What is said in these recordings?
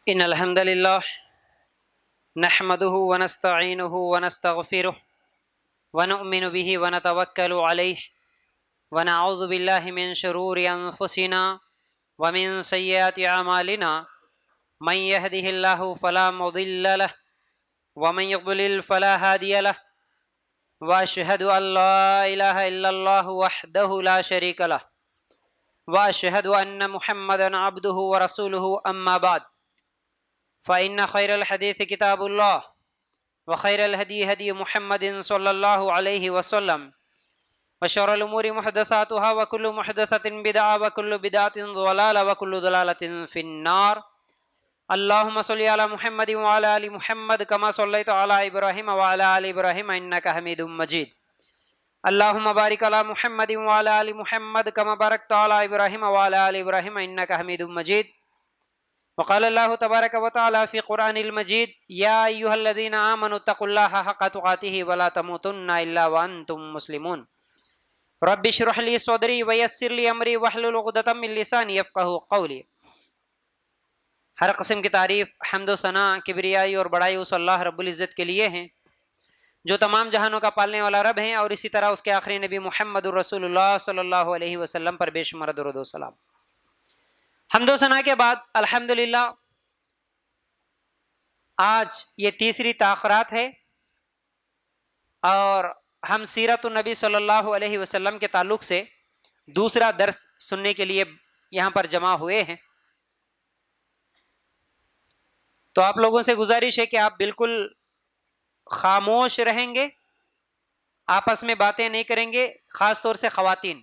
إن الحمد لله نحمده ونستعينه ونستغفره ونؤمن به ونتوكل عليه ونعوذ بالله من شرور أنفسنا ومن سيئات أعمالنا من يهده الله فلا مضل له ومن يضلل فلا هادي له وأشهد أن لا إله إلا الله وحده لا شريك له وأشهد أن محمدا عبده ورسوله أما بعد فإن خير الحديث كتاب الله وخير الهدي هدي محمد صلى الله عليه وسلم وشر الأمور محدثاتها وكل محدثة بدعة وكل بدعة ضلالة وكل ضلالة في النار. اللهم صل على محمد وعلى آل محمد كما صليت على إبراهيم وعلى آل إبراهيم إنك حميد مجيد. اللهم بارك على محمد وعلى آل محمد كما باركت على إبراهيم وعلى آل إبراهيم إنك حميد مجيد. وقال الله تبارك وتعالى في قرآن المجيد يا أيها الذين آمنوا اتقوا الله حق تقاته ولا تموتن إلا وأنتم مسلمون. رب اشرح لي صدري ويسر لي أمري واحلل عقدة من لساني يفقهوا قولي. ہر قسم کی تعریف، حمد و ثنا، کبریائی اور بڑائی اس اللہ رب العزت کے لیے ہیں جو تمام جہانوں کا پالنے والا رب ہیں، اور اسی طرح اس کے آخری نبی محمد الرسول اللہ صلی اللہ علیہ وسلم پر بے شمار درود و سلام. حمد و ثنا کے بعد الحمدللہ آج یہ تیسری تاخرات ہے اور ہم سیرت النبی صلی اللہ علیہ وسلم کے تعلق سے دوسرا درس سننے کے لیے یہاں پر جمع ہوئے ہیں. تو آپ لوگوں سے گزارش ہے کہ آپ بالکل خاموش رہیں گے، آپس میں باتیں نہیں کریں گے، خاص طور سے خواتین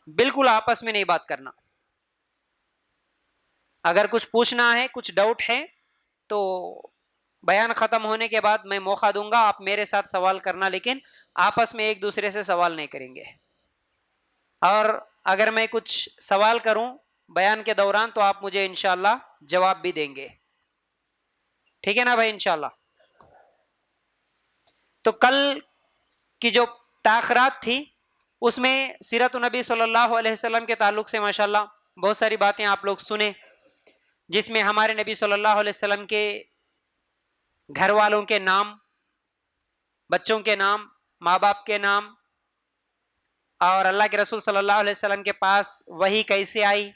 بالکل آپس میں نہیں بات کرنا. اگر کچھ پوچھنا ہے، کچھ ڈاؤٹ ہے تو بیان ختم ہونے کے بعد میں موقع دوں گا، آپ میرے ساتھ سوال کرنا، لیکن آپس میں ایک دوسرے سے سوال نہیں کریں گے. اور اگر میں کچھ سوال کروں بیان کے دوران تو آپ مجھے انشاءاللہ جواب بھی دیں گے، ٹھیک ہے نا بھائی انشاءاللہ. تو کل کی جو تاخرات تھی اس میں سیرت النبی صلی اللہ علیہ وسلم کے تعلق سے ماشاءاللہ بہت ساری باتیں آپ لوگ سنیں، جس میں ہمارے نبی صلی اللہ علیہ وسلم کے گھر والوں کے نام، بچوں کے نام، ماں باپ کے نام، اور اللہ کے رسول صلی اللہ علیہ وسلم کے پاس وحی کیسے آئی،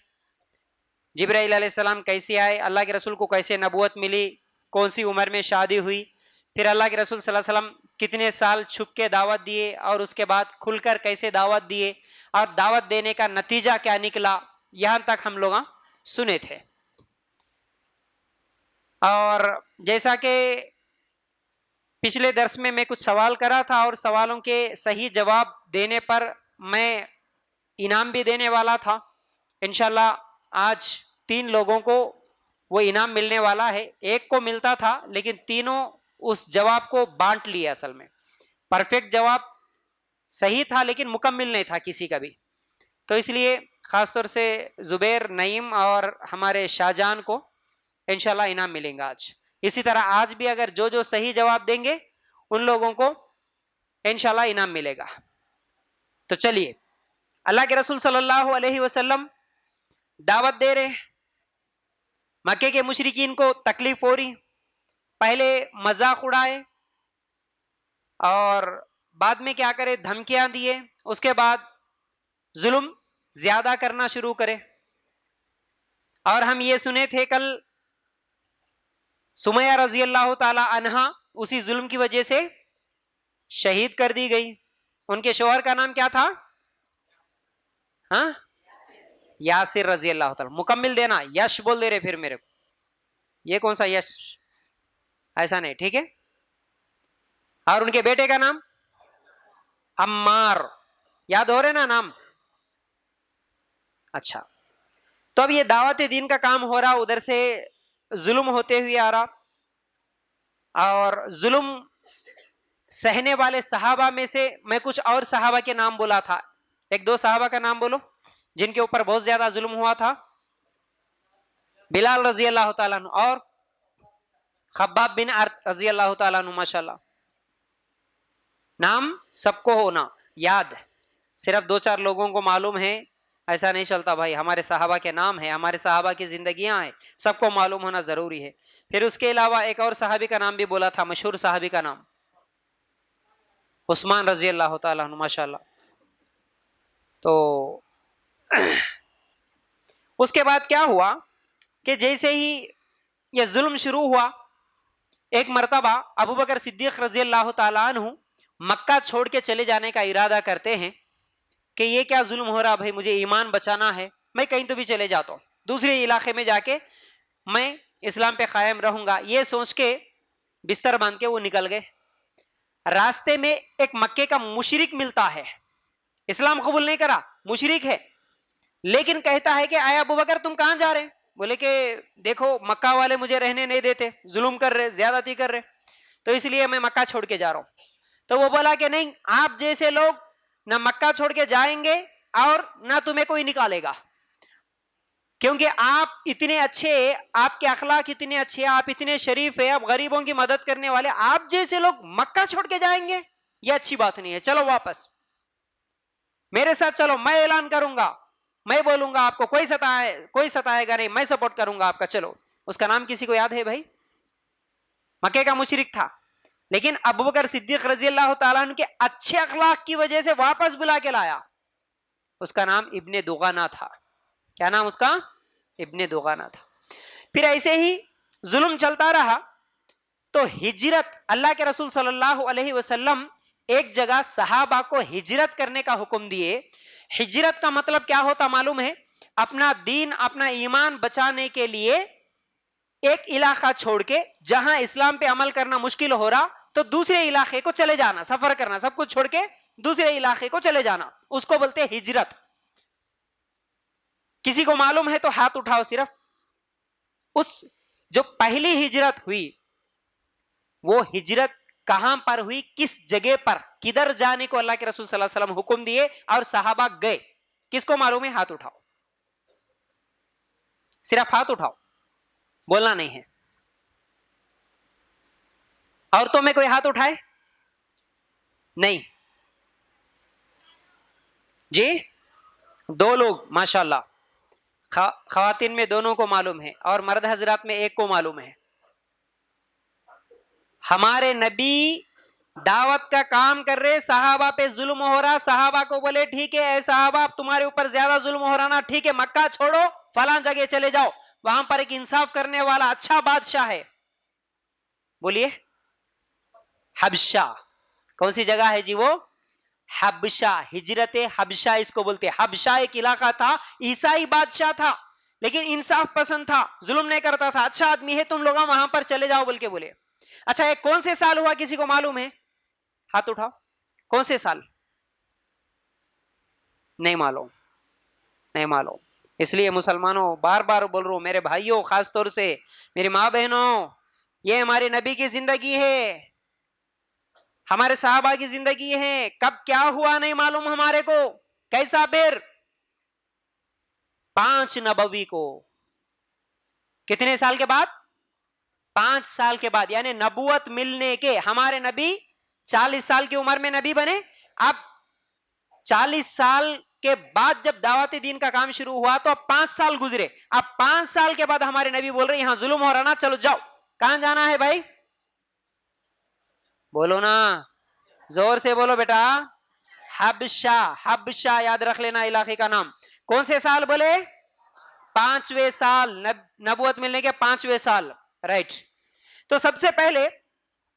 جبرائیل علیہ السلام کیسے آئے، اللہ کے رسول کو کیسے نبوت ملی، کون سی عمر میں شادی ہوئی، پھر اللہ کے رسول صلی اللہ علیہ وسلم کتنے سال چھپ کے دعوت دیے اور اس کے بعد کھل کر کیسے دعوت دیے، اور دعوت دینے کا نتیجہ کیا نکلا، یہاں تک ہم لوگ سنے تھے. اور جیسا کہ پچھلے درس میں کچھ سوال کرا تھا اور سوالوں کے صحیح جواب دینے پر میں انعام بھی دینے والا تھا. انشاءاللہ آج 3 لوگوں کو وہ انعام ملنے والا ہے. ایک کو ملتا تھا لیکن تینوں اس جواب کو بانٹ لیا. اصل میں پرفیکٹ جواب صحیح تھا لیکن مکمل نہیں تھا کسی کا بھی، تو اس لیے خاص طور سے زبیر، نعیم اور ہمارے شاہجان کو انشاءاللہ انعام ملیں گا آج. اسی طرح آج بھی اگر جو صحیح جواب دیں گے ان لوگوں کو انشاءاللہ انعام ملے گا. تو چلیے، اللہ کے رسول صلی اللہ علیہ وسلم دعوت دے رہے، مکے کے مشرکین کو تکلیف ہو رہی، پہلے مذاق اڑائے اور بعد میں کیا کرے، دھمکیاں دیے، اس کے بعد ظلم زیادہ کرنا شروع کرے. اور ہم یہ سنے تھے کل سمیہ رضی اللہ تعالی عنہا اسی ظلم کی وجہ سے شہید کر دی گئی. ان کے شوہر کا نام کیا تھا؟ ہاں، یاسر رضی اللہ تعالی. مکمل دینا، یش بول دے رہے پھر میرے کو، یہ کون سا یش، ایسا نہیں، ٹھیک ہے. اور ان کے بیٹے کا نام عمار، یاد ہو رہے نا نام؟ اچھا، تو اب یہ دعوت دین کا کام ہو رہا، ادھر سے ظلم ہوتے ہوئے آ رہا، اور ظلم سہنے والے صحابہ میں سے میں کچھ اور صحابہ کے نام بولا تھا. 1-2 صحابہ کا نام بولو جن کے اوپر بہت زیادہ ظلم ہوا تھا. بلال رضی اللہ تعالیٰ عنہ اور خباب بن ارت رضی اللہ تعالیٰ عنہ. ماشاءاللہ نام سب کو ہونا یاد، صرف 2-4 لوگوں کو معلوم ہے ایسا نہیں چلتا بھائی. ہمارے صحابہ کے نام ہیں, ہمارے صحابہ کی زندگیاں ہیں, سب کو معلوم ہونا ضروری ہے. پھر اس کے علاوہ ایک اور صحابی کا نام بھی بولا تھا, مشہور صحابی کا نام عثمان رضی اللہ تعالیٰ عنہ, ماشاء اللہ. تو اس کے بعد کیا ہوا کہ جیسے ہی یہ ظلم شروع ہوا, ایک مرتبہ ابو بکر صدیق رضی اللہ تعالیٰ عنہ مکہ چھوڑ کے چلے جانے کا ارادہ کرتے ہیں کہ یہ کیا ظلم ہو رہا بھائی, مجھے ایمان بچانا ہے, میں کہیں تو بھی چلے جاتا ہوں, دوسرے علاقے میں جا کے میں اسلام پہ قائم رہوں گا. یہ سوچ کے بستر باندھ کے وہ نکل گئے. راستے میں ایک مکے کا مشرک ملتا ہے, اسلام قبول نہیں کرا, مشرک ہے, لیکن کہتا ہے کہ اے ابو بکر تم کہاں جا رہے ہیں؟ بولے کہ دیکھو مکہ والے مجھے رہنے نہیں دیتے, ظلم کر رہے, زیادتی کر رہے, تو اس لیے میں مکہ چھوڑ کے جا رہا ہوں. تو وہ بولا کہ نہیں, آپ جیسے لوگ نہ مکہ چھوڑ کے جائیں گے اور نہ تمہیں کوئی نکالے گا, کیونکہ آپ اتنے اچھے, آپ کے اخلاق اتنے اچھے, آپ اتنے شریف ہیں, آپ غریبوں کی مدد کرنے والے, آپ جیسے لوگ مکہ چھوڑ کے جائیں گے یہ اچھی بات نہیں ہے, چلو واپس میرے ساتھ چلو, میں اعلان کروں گا, میں بولوں گا آپ کو کوئی ستائے گا نہیں, میں سپورٹ کروں گا آپ کا. چلو, اس کا نام کسی کو یاد ہے بھائی؟ مکے کا مشرک تھا, لیکن ابو بکر صدیق رضی اللہ تعالیٰ عنہ کے اچھے اخلاق کی وجہ سے واپس بلا کے لایا. اس کا نام ابن دغانہ تھا. کیا نام اس کا؟ ابن دغانہ تھا. پھر ایسے ہی ظلم چلتا رہا تو ہجرت, اللہ کے رسول صلی اللہ علیہ وسلم ایک جگہ صحابہ کو ہجرت کرنے کا حکم دیے. ہجرت کا مطلب کیا ہوتا معلوم ہے؟ اپنا دین, اپنا ایمان بچانے کے لیے ایک علاقہ چھوڑ کے, جہاں اسلام پہ عمل کرنا مشکل ہو رہا تو دوسرے علاقے کو چلے جانا, سفر کرنا, سب کچھ چھوڑ کے دوسرے علاقے کو چلے جانا, اس کو بولتے ہجرت. کسی کو معلوم ہے تو ہاتھ اٹھاؤ صرف. اس جو پہلی ہجرت ہوئی وہ ہجرت کہاں پر ہوئی, کس جگہ پر, کدھر جانے کو اللہ کے رسول صلی اللہ علیہ وسلم حکم دیے اور صحابہ گئے؟ کس کو معلوم ہے؟ ہاتھ اٹھاؤ, صرف ہاتھ اٹھاؤ, بولنا نہیں ہے. عورتوں میں کوئی ہاتھ اٹھائے؟ نہیں جی, 2 لوگ ماشاءاللہ, خواتین میں دونوں کو معلوم ہے اور مرد حضرات میں ایک کو معلوم ہے. ہمارے نبی دعوت کا کام کر رہے, صحابہ پہ ظلم ہو رہا, صحابہ کو بولے ٹھیک ہے اے صحابہ تمہارے اوپر زیادہ ظلم ہو رہا نا, ٹھیک ہے مکہ چھوڑو, فلاں جگہ چلے جاؤ, وہاں پر ایک انصاف کرنے والا اچھا بادشاہ ہے. بولیے حبشہ. کون سی جگہ ہے جی وہ؟ حبشہ. ہجرت حبشہ اس کو بولتے. حبشہ ایک علاقہ تھا, عیسائی بادشاہ تھا لیکن انصاف پسند تھا, ظلم نہیں کرتا تھا, اچھا آدمی ہے, تم لوگ وہاں پر چلے جاؤ بول کے بولے. اچھا یہ کون سے سال ہوا کسی کو معلوم ہے؟ ہاتھ اٹھاؤ. کون سے سال؟ نہیں معلوم, نہیں معلوم. اس لیے مسلمانوں بار بار بول رہا ہوں, میرے بھائیوں, خاص طور سے میری ماں بہنوں, یہ ہمارے نبی کی زندگی ہے, ہمارے صحابہ کی زندگی ہے. کب کیا ہوا نہیں معلوم ہمارے کو. کیسا پھر 5 نبوی کو کتنے سال کے بعد؟ 5 سال کے بعد, یعنی نبوت ملنے کے, ہمارے نبی 40 سال کی عمر میں نبی بنے. اب 40 سال کے بعد جب دعوت دین کا کام شروع ہوا تو اب 5 سال گزرے. اب 5 سال کے بعد ہمارے نبی بول رہے یہاں ظلم ہو رہا نا, چلو جاؤ. کہاں جانا ہے بھائی؟ بولو نا, زور سے بولو بیٹا. حبشہ. حبشہ یاد رکھ لینا علاقے کا نام. کون سے سال بولے؟ 5ویں سال, نبوت ملنے کے 5ویں سال, رائٹ. تو سب سے پہلے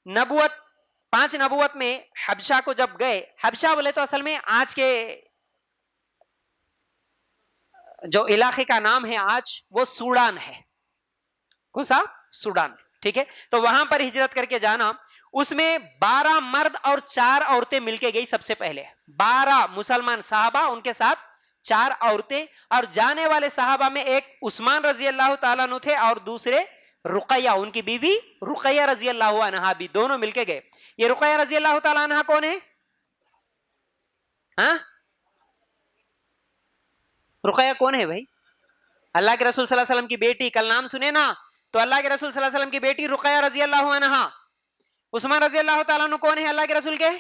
نبوت, 5 نبوت میں حبشہ کو جب گئے, حبشہ بولے تو اصل میں آج کے جو علاقے کا نام ہے آج وہ سوڈان ہے. کون سا؟ سوڈان, ٹھیک ہے. تو وہاں پر ہجرت کر کے جانا, اس میں 12 مرد اور 4 عورتیں مل کے گئی. سب سے پہلے 12 مسلمان صحابہ, ان کے ساتھ 4 عورتیں, اور جانے والے صحابہ میں ایک عثمان رضی اللہ تعالیٰ عنہ تھے اور دوسرے رقیہ, ان کی بیوی رقیہ رضی اللہ عنہا بھی, دونوں مل کے گئے. یہ رقیہ رضی اللہ تعالیٰ عنہا کون ہے؟ ہاں, رقیہ کون ہے بھائی؟ اللہ کے رسول صلی اللہ علیہ وسلم کی بیٹی. کل نام سنے نا, تو اللہ کے رسول صلی اللہ علیہ وسلم کی بیٹی رقیہ رضی اللہ عنہا. عثمان رضی اللہ تعالیٰ عنہ کون ہے؟ اللہ کے رسول کے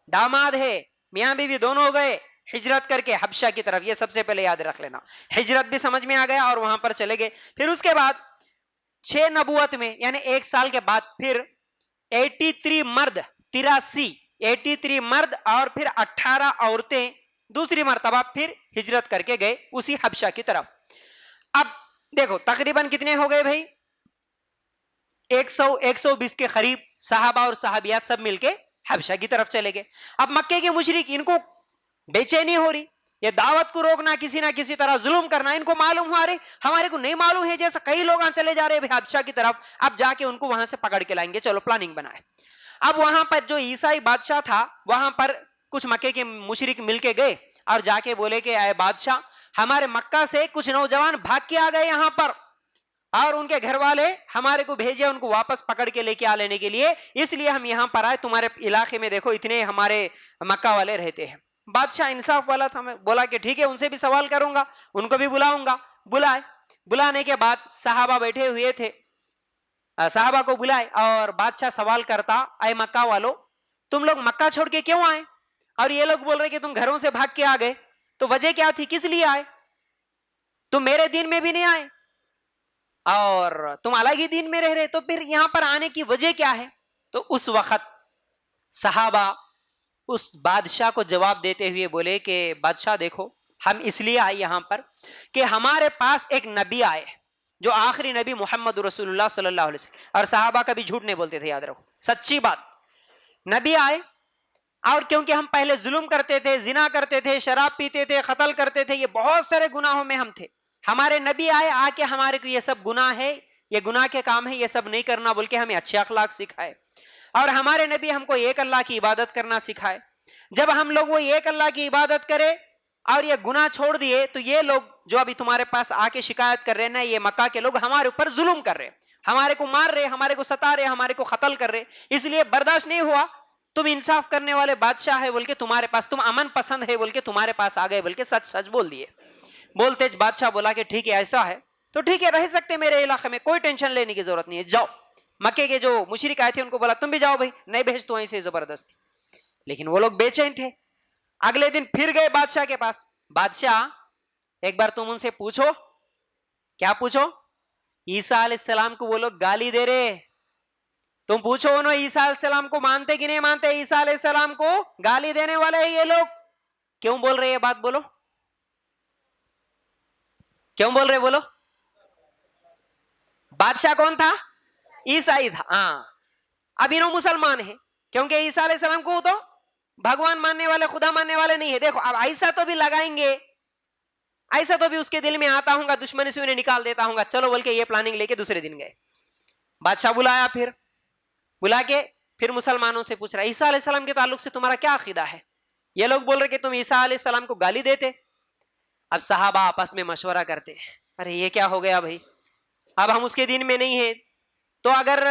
داماد ہے, میاں بیوی دونوں ہو گئے. ہجرت کر کے حبشہ کی طرف. یہ سب سے پہلے یاد رکھ لینا. ہجرت بھی سمجھ میں آ گیا اور وہاں پر چلے گئے. پھر اس کے بعد 6 نبوت میں یعنی 1 سال کے بعد پھر 83 مرد 83 مرد اور پھر 18 عورتیں دوسری مرتبہ پھر ہجرت کر کے گئے اسی حبشہ کی طرف. اب دیکھو تقریباً کتنے ہو گئے بھائی؟ 120 کے قریب صحابہ اور صحابیات سب مل کے حبشہ کی طرف چلے گئے. اب مکے کے مشرک ان کو بے چینی ہو رہی, یہ دعوت کو روکنا, کسی نہ کسی طرح ظلم کرنا. ان کو معلوم ہوا رہے ہمارے کو نہیں معلوم ہے, جیسے کئی لوگ چلے جا رہے حبشہ کی طرف, اب جا کے ان کو وہاں سے پکڑ کے لائیں گے, چلو پلاننگ بنائے. اب وہاں پر جو عیسائی بادشاہ تھا وہاں پر کچھ مکے کے مشرک مل کے گئے اور جا کے بولے کہ اے بادشاہ, ہمارے مکہ سے کچھ نوجوان بھاگ کے آ گئے یہاں پر اور ان کے گھر والے ہمارے کو بھیجے ان کو واپس پکڑ کے لے کے لینے کے لیے, اس لیے ہم یہاں پر آئے. تمہارے علاقے میں دیکھو اتنے ہمارے مکہ والے رہتے ہیں. بادشاہ انصاف والا تھا, میں بولا کہ ٹھیک ہے ان سے بھی سوال کروں گا, ان کو بھی بلاؤں گا. بلائے, بلانے کے بعد صحابہ بیٹھے ہوئے تھے, صحابہ کو بلائے اور بادشاہ سوال کرتا, اے مکہ والو تم لوگ مکہ چھوڑ کے کیوں آئے؟ اور یہ لوگ بول رہے کہ تم گھروں سے بھاگ کے آ گئے, تو وجہ کیا تھی, کس لیے آئے؟ تم میرے دین میں بھی نہیں آئے اور تم الگ ہی دین میں رہ رہے, تو پھر یہاں پر آنے کی وجہ کیا ہے؟ تو اس وقت صحابہ اس بادشاہ کو جواب دیتے ہوئے بولے کہ بادشاہ دیکھو, ہم اس لیے آئے یہاں پر کہ ہمارے پاس ایک نبی آئے جو آخری نبی محمد رسول اللہ صلی اللہ علیہ وسلم, اور صحابہ کبھی جھوٹ نہیں بولتے تھے, یاد رکھو سچی بات. نبی آئے اور کیونکہ ہم پہلے ظلم کرتے تھے, زنا کرتے تھے, شراب پیتے تھے, قتل کرتے تھے, یہ بہت سارے گناہوں میں ہم تھے. ہمارے نبی آئے, آ کے ہمارے کو یہ سب گناہ ہے, یہ گناہ کے کام ہے, یہ سب نہیں کرنا بول کے ہمیں اچھے اخلاق سکھائے. اور ہمارے نبی ہم کو ایک اللہ کی عبادت کرنا سکھائے. جب ہم لوگ وہ ایک اللہ کی عبادت کرے اور یہ گناہ چھوڑ دیے, تو یہ لوگ جو ابھی تمہارے پاس آ کے شکایت کر رہے نا, یہ مکہ کے لوگ ہمارے اوپر ظلم کر رہے, ہمارے کو مار رہے, ہمارے کو ستا رہے, ہمارے کو قتل کر رہے, اس لیے برداشت نہیں ہوا. تم انصاف کرنے والے بادشاہ ہے بول کے تمہارے پاس, تم امن پسند ہے بول کے تمہارے پاس آ گئے بول کے سچ سچ بول دیے. بولتے بادشاہ بولا کہ ٹھیک ہے ایسا ہے تو ٹھیک ہے, رہ سکتے میرے علاقے میں, کوئی ٹینشن لینے کی ضرورت نہیں ہے, جاؤ. مکے کے جو مشرک آئے تھے ان کو بولا تم بھی جاؤ بھائی, نہیں بھیج تو ایسے زبردستی. لیکن وہ لوگ بے چین تھے. اگلے دن پھر گئے بادشاہ کے پاس, بادشاہ ایک بار تم ان سے پوچھو. کیا پوچھو؟ عیسیٰ علیہ السلام کو وہ لوگ گالی دے رہے, تم پوچھو انہوں عیسیٰ علیہ السلام کو مانتے کہ نہیں مانتے؟ عیسیٰ علیہ السلام کو گالی دینے والے ہیں یہ لوگ. کیوں بول رہے یہ بات؟ بولو کیوں بول رہے, بولو. بادشاہ کون تھا؟ عیسائی تھا. ہاں, اب انہوں مسلمان ہیں کیونکہ عیسیٰ علیہ السلام کو تو بھگوان ماننے والے, خدا ماننے والے نہیں ہے. دیکھو اب ایسا تو بھی لگائیں گے, ایسا تو بھی اس کے دل میں آتا ہوں گا, دشمنی سے انہیں نکال دیتا ہوں گا, چلو بول کے یہ پلاننگ لے کے دوسرے دن گئے. بادشاہ بلایا, پھر بلا کے پھر مسلمانوں سے پوچھ رہا عیسیٰ علیہ السلام کے تعلق سے تمہارا کیا عقیدہ ہے؟ یہ لوگ بول رہے کہ تم عیسیٰ علیہ السلام کو گالی دیتے. اب صحابہ آپس میں مشورہ کرتے, ارے یہ کیا ہو گیا بھائی, اب ہم اس کے دین میں نہیں ہیں, تو اگر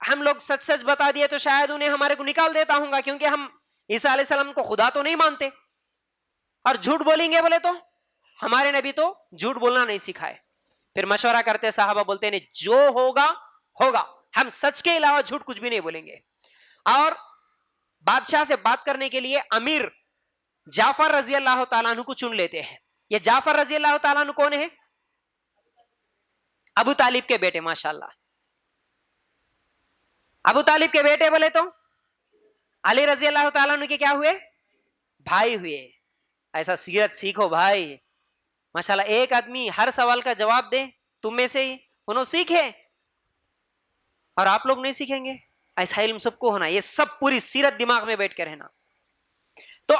ہم لوگ سچ سچ بتا دیے تو شاید انہیں ہمارے کو نکال دیتا ہوں گا, کیونکہ ہم عیسیٰ علیہ السلام کو خدا تو نہیں مانتے, اور جھوٹ بولیں گے بولے تو ہمارے نبی تو جھوٹ بولنا نہیں سکھائے. پھر مشورہ کرتے صحابہ, بولتے نہیں جو ہوگا ہوگا, ہم سچ کے علاوہ جھوٹ کچھ بھی نہیں بولیں گے. اور بادشاہ سے بات کرنے کے لیے امیر جعفر رضی اللہ تعالیٰ عنہ کو چن لیتے ہیں. یہ جعفر رضی اللہ تعالیٰ عنہ کون ہے؟ ابو طالب کے بیٹے. ماشاءاللہ, ابو طالب کے بیٹے بولے تو علی رضی اللہ تعالیٰ عنہ کے کیا ہوئے؟ بھائی ہوئے. ایسا سیرت سیکھو بھائی, ماشاءاللہ. ایک آدمی ہر سوال کا جواب دے, تم میں سے ہی انہوں سیکھے اور آپ لوگ نہیں سیکھیں گے. ایسا علم سب کو ہونا, یہ سب پوری سیرت دماغ میں بیٹھ کے رہنا. تو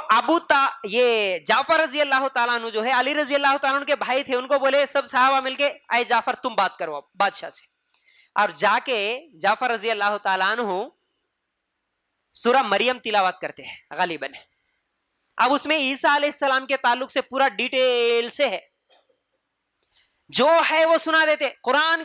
یہ جعفر رضی اللہ تعالیٰ عنہ جو ہے علی رضی اللہ تعالیٰ عنہ کے بھائی تھے, ان کو بولے سب صحابہ مل کے اے جعفر تم بات کرو بادشاہ سے. اور جا کے جعفر رضی اللہ تعالیٰ عنہ سورہ مریم تلاوت کرتے ہیں غالباً. اب اس میں عیسیٰ علیہ السلام کے تعلق سے پورا ڈیٹیل سے ہے, جو ہے وہ سنا دیتے. قرآن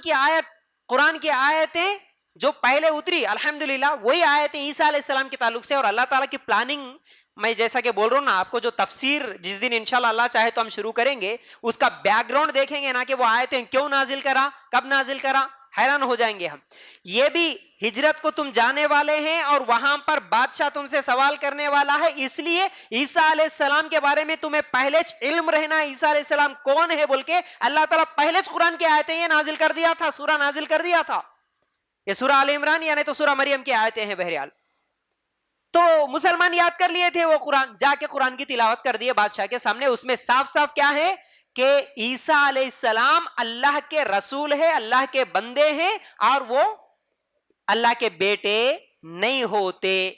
کی آیتیں جو پہلے اتری الحمدللہ وہی آیتیں عیسیٰ علیہ السلام کے تعلق سے, اور اللہ تعالیٰ کی پلاننگ. میں جیسا کہ بول رہا ہوں نا آپ کو, جو تفسیر جس دن انشاءاللہ اللہ چاہے تو ہم شروع کریں گے, اس کا بیک گراؤنڈ دیکھیں گے نا, کہ وہ آیتیں کیوں نازل کرا, کب نازل کرا, حیران ہو جائیں گے ہم. یہ بھی ہجرت کو تم جانے والے ہیں اور وہاں پر بادشاہ تم سے سوال کرنے والا ہے, اس لیے عیسیٰ علیہ السلام کے بارے میں تمہیں پہلے علم رہنا ہے عیسیٰ علیہ السلام کون ہے بول کے اللہ تعالیٰ پہلے قرآن کی آیتیں یہ نازل کر دیا تھا, سورہ نازل کر دیا تھا. یہ سورہ آل عمران یعنی تو سورہ مریم کی آیتیں ہیں. بہرحال تو مسلمان یاد کر لیے تھے وہ قرآن, جا کے قرآن کی تلاوت کر دیے بادشاہ کے سامنے. اس میں صاف صاف کیا ہے کہ عیسیٰ علیہ السلام اللہ کے رسول ہے, اللہ کے بندے ہیں, اور وہ اللہ کے بیٹے نہیں ہوتے.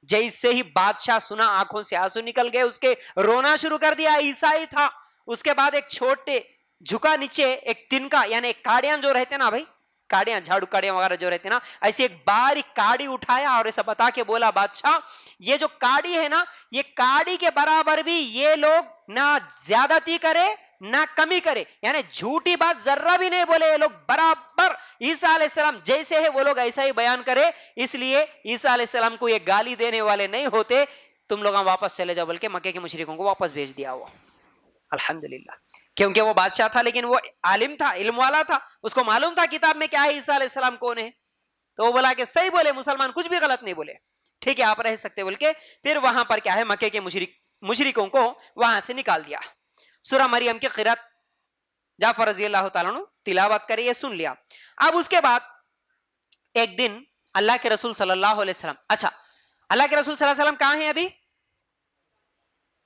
جیسے ہی بادشاہ سنا آنکھوں سے آنسو نکل گئے, اس کے رونا شروع کر دیا. عیسائی تھا. اس کے بعد ایک چھوٹے جھکا نیچے ایک تنکا یعنی کاڑیاں جو رہتے نا بھائی, کاڑیاں جھاڑو کاڑیاں وغیرہ جو رہتے نا, ایسی ایک باریک کاڑی اٹھایا اور ایسا بتا کے بولا بادشاہ یہ جو کاڑی ہے نا, یہ کاڑی کے برابر بھی یہ لوگ نہ زیادتی کرے نہ کمی کرے, یعنی جھوٹی بات ذرہ بھی نہیں بولے. یہ لوگ برابر عیسیٰ علیہ السلام جیسے ہے وہ لوگ ایسا ہی بیان کرے, اس لیے عیسیٰ علیہ السلام کو یہ گالی دینے والے نہیں ہوتے. تم لوگ واپس چلے جاؤ, بلکہ مکے کے مشرکوں کو واپس بھیج دیا. وہ الحمدللہ, کیونکہ وہ بادشاہ تھا لیکن وہ عالم تھا, علم والا تھا, اس کو معلوم تھا کتاب میں کیا ہے, عیسیٰ علیہ السلام کون ہے. تو وہ بولا کہ صحیح بولے مسلمان, کچھ بھی غلط نہیں بولے, ٹھیک ہے آپ رہ سکتے بول کے پھر وہاں پر کیا ہے مکے کے مشرکوں کو وہاں سے نکال دیا. سورہ مریم کی قرات جعفر رضی اللہ تعالیٰ عنہ تلاوت کری, یہ سن لیا. اب اس کے بعد ایک دن اللہ کے رسول صلی اللہ علیہ وسلم, اچھا اللہ کے رسول صلی اللہ علیہ وسلم کہاں ہیں ابھی؟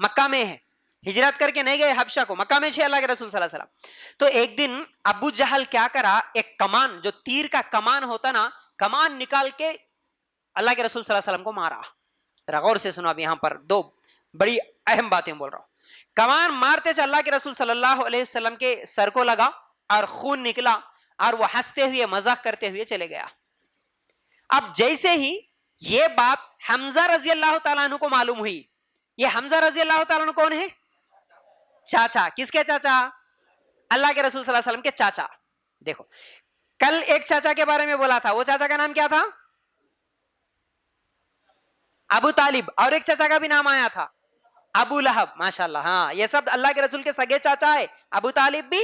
مکہ میں ہے, ہجرت کر کے نہیں گئے حبشہ کو, مکہ میں اللہ کے رسول صلی اللہ علیہ وسلم. تو ایک دن ابو جہل کیا کرا, ایک کمان جو تیر کا کمان ہوتا نا, کمان نکال کے اللہ کے رسول صلی اللہ علیہ وسلم کو مارا. ذرا غور سے سنو, اب یہاں پر دو بڑی اہم باتیں بول رہا ہوں. کمان مارتے چ اللہ کے رسول صلی اللہ علیہ وسلم کے سر کو لگا اور خون نکلا, اور وہ ہنستے ہوئے مزاق کرتے ہوئے چلے گیا. اب جیسے ہی یہ بات حمزہ رضی اللہ تعالیٰ عنہ کو معلوم ہوئی, یہ حمزہ رضی اللہ تعالیٰ عنہ کون ہے؟ چاچا. کس کے چاچا؟ اللہ کے رسول صلی اللہ علیہ وسلم کے چاچا. دیکھو کل ایک چاچا کے بارے میں بولا تھا, وہ چاچا کا نام کیا تھا؟ ابو طالب. اور ایک چاچا کا بھی نام آیا تھا ابو لہب. ماشاءاللہ, ہاں یہ سب اللہ کے رسول کے سگے چاچا ہے, ابو طالب بھی,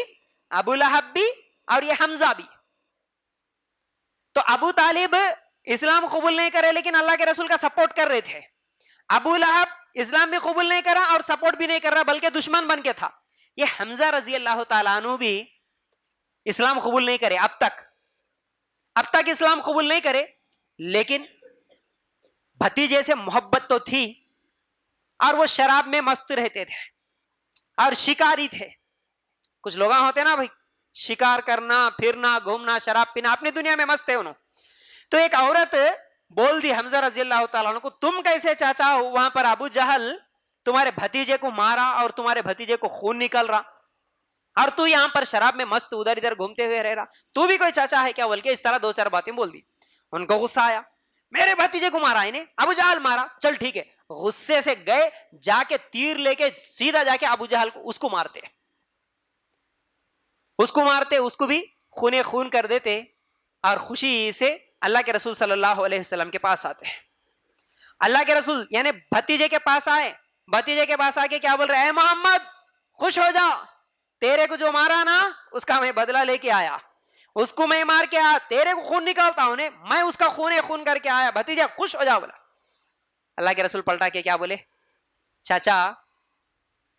ابو لہب بھی, اور یہ حمزہ بھی. تو ابو طالب اسلام قبول نہیں کرے لیکن اللہ کے رسول کا سپورٹ کر رہے تھے. ابو لہب اسلام بھی قبول نہیں کرا اور سپورٹ بھی نہیں کر رہا بلکہ دشمن بن کے تھا. یہ حمزہ رضی اللہ تعالیٰ عنہ بھی اسلام قبول نہیں کرے اب تک اسلام قبول نہیں کرے, لیکن بھتیجے سے محبت تو تھی, اور وہ شراب میں مست رہتے تھے اور شکاری تھے. کچھ لوگ ہوتے نا بھائی, شکار کرنا, پھرنا, گھومنا, شراب پینا, اپنی دنیا میں مست ہے انہوں. تو ایک عورت بول دی حمزہ رضی اللہ تعالیٰ عنہ کو, تم کیسے چاچا ہو, وہاں پر ابو جہل تمہارے بھتیجے کو مارا اور تمہارے بھتیجے کو خون نکل رہا, اور تو یہاں پر شراب میں مست ادھر ادھر گھومتے ہوئے رہ رہا, تو بھی کوئی چاچا ہے کیا بول کے اس طرح دو چار باتیں بول دی. ان کو غصہ آیا, میرے بھتیجے کو مارا انہیں, ابو جہل مارا, چل ٹھیک ہے. غصے سے گئے, جا کے تیر لے کے سیدھا جا کے ابو جہل کو اس کو مارتے, اس کو بھی خونے خون کر دیتے, اور خوشی سے اللہ کے رسول صلی اللہ علیہ وسلم کے پاس آتے ہیں. اللہ کے رسول یعنی بھتیجے کے پاس آئے, بھتیجے کے پاس آ کے کیا بول رہے, اے محمد خوش ہو جا, تیرے کو جو مارا نا اس کا میں بدلہ لے کے آیا, اس کو میں مار کے آیا, تیرے کو خون نکالتا ہوں نے, میں اس کا خون کر کے آیا, بھتیجا خوش ہو جا. بولا. اللہ کے رسول پلٹا کے کیا بولے, چاچا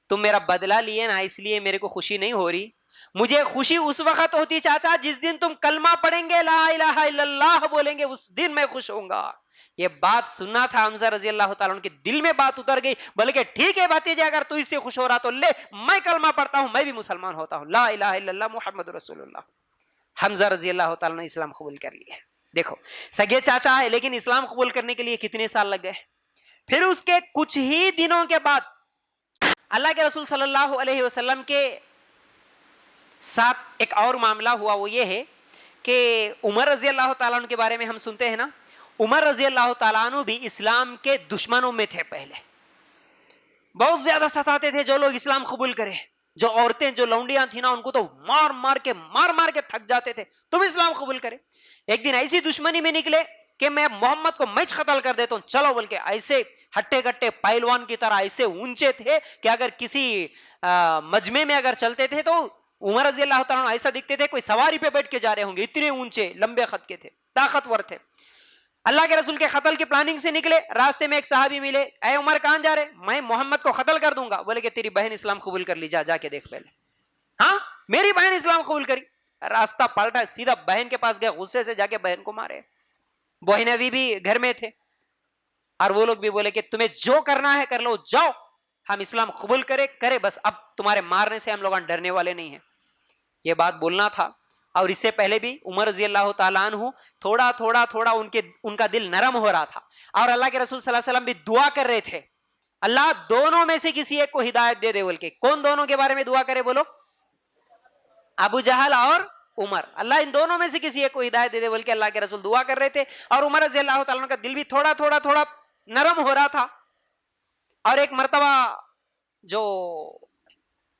تم میرا بدلہ لیے نا اس لیے میرے کو خوشی نہیں ہو رہی, مجھے خوشی اس وقت ہوتی چاچا جس دن تم کلمہ پڑھیں گے, لا الہ الا اللہ بولیں گے, اس دن میں خوش ہوں گا. یہ بات سننا تھا حمزہ رضی اللہ تعالیٰ عنہ کے دل میں بات اتر گئی, بلکہ ٹھیک ہے بھتیجے اگر تو اس سے خوش ہو رہا تو لے, میں کلمہ پڑھتا ہوں, میں بھی مسلمان ہوتا ہوں, لا الہ الا اللہ محمد رسول اللہ. حمزہ رضی اللہ تعالیٰ نے اسلام قبول کر لیا. دیکھو سگے چاچا ہے لیکن اسلام قبول کرنے کے لیے کتنے سال لگ گئے. پھر اس کے کچھ ہی دنوں کے بعد اللہ کے رسول صلی اللہ علیہ وسلم کے ساتھ ایک اور معاملہ ہوا. وہ یہ ہے کہ عمر رضی اللہ تعالیٰ عنہ کے بارے میں ہم سنتے ہیں نا, عمر رضی اللہ تعالیٰ عنہ بھی اسلام کے دشمنوں میں تھے. پہلے بہت زیادہ ستاتے تھے جو لوگ اسلام قبول کرے. جو عورتیں جو لونڈیاں تھیں نا ان کو تو مار مار کے تھک جاتے تھے, تم اسلام قبول کرے. ایک دن ایسی دشمنی میں نکلے کہ میں محمد کو میچ قتل کر دیتا ہوں, چلو بول کے ایسے ہٹے کٹے پہلوان کی طرح ایسے اونچے تھے کہ اگر کسی مجمع میں اگر چلتے تھے تو عمر رضی اللہ تعالیٰ عنہ ایسا دکھتے تھے کوئی سواری پہ بیٹھ کے جا رہے ہوں گے، اتنے اونچے لمبے خط کے تھے، طاقتور تھے. اللہ کے رسول کے قتل کی پلاننگ سے نکلے، راستے میں ایک صحابی ملے، اے عمر کہاں جا رہے؟ میں محمد کو قتل کر دوں گا. بولے کہ تیری بہن اسلام قبول کر لی، جا کے دیکھ پہلے. ہاں میری بہن اسلام قبول کری. راستہ پلٹا، سیدھا بہن کے پاس گئے، غصے سے جا کے بہن کو مارے. بہن ابھی بھی گھر میں تھے اور وہ لوگ بھی بولے کہ تمہیں جو کرنا ہے کر لو، جاؤ، ہم اسلام قبول کرے بس، اب تمہارے مارنے سے ہم لوگ ڈرنے والے نہیں ہیں. یہ بات بولنا تھا. اور اس سے پہلے بھی عمر رضی اللہ تعالیٰ عنہ تھوڑا ان کا دل نرم ہو رہا تھا، اور اللہ کے رسول صلی اللہ علیہ وسلم بھی دعا کر رہے تھے، اللہ دونوں میں سے کسی ایک کو ہدایت دے دے بول کے. کون دونوں کے بارے میں دعا کرے بولو؟ ابو جہل اور عمر. اللہ ان دونوں میں سے کسی ایک کو ہدایت دے دے بول کے اللہ کے رسول دعا کر رہے تھے. اور عمر رضی اللہ تعالیٰ عنہ کا دل بھی تھوڑا نرم ہو رہا تھا. اور ایک مرتبہ جو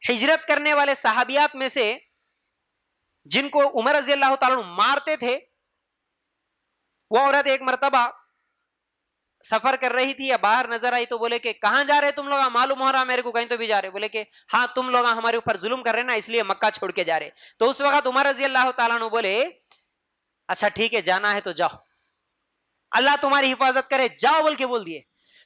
ہجرت کرنے والے صحابیات میں سے جن کو عمر رضی اللہ تعالیٰ عنہ مارتے تھے، وہ عورت ایک مرتبہ سفر کر رہی تھی یا باہر نظر آئی تو بولے کہ کہاں جا رہے تم لوگ؟ معلوم ہو رہا میرے کو کہیں تو بھی جا رہے. بولے کہ ہاں تم لوگ ہمارے اوپر ظلم کر رہے نا، اس لیے مکہ چھوڑ کے جا رہے. تو اس وقت عمر رضی اللہ تعالیٰ عنہ بولے اچھا ٹھیک ہے، جانا ہے تو جاؤ، اللہ تمہاری حفاظت کرے، جاؤ بول کے بول دیے.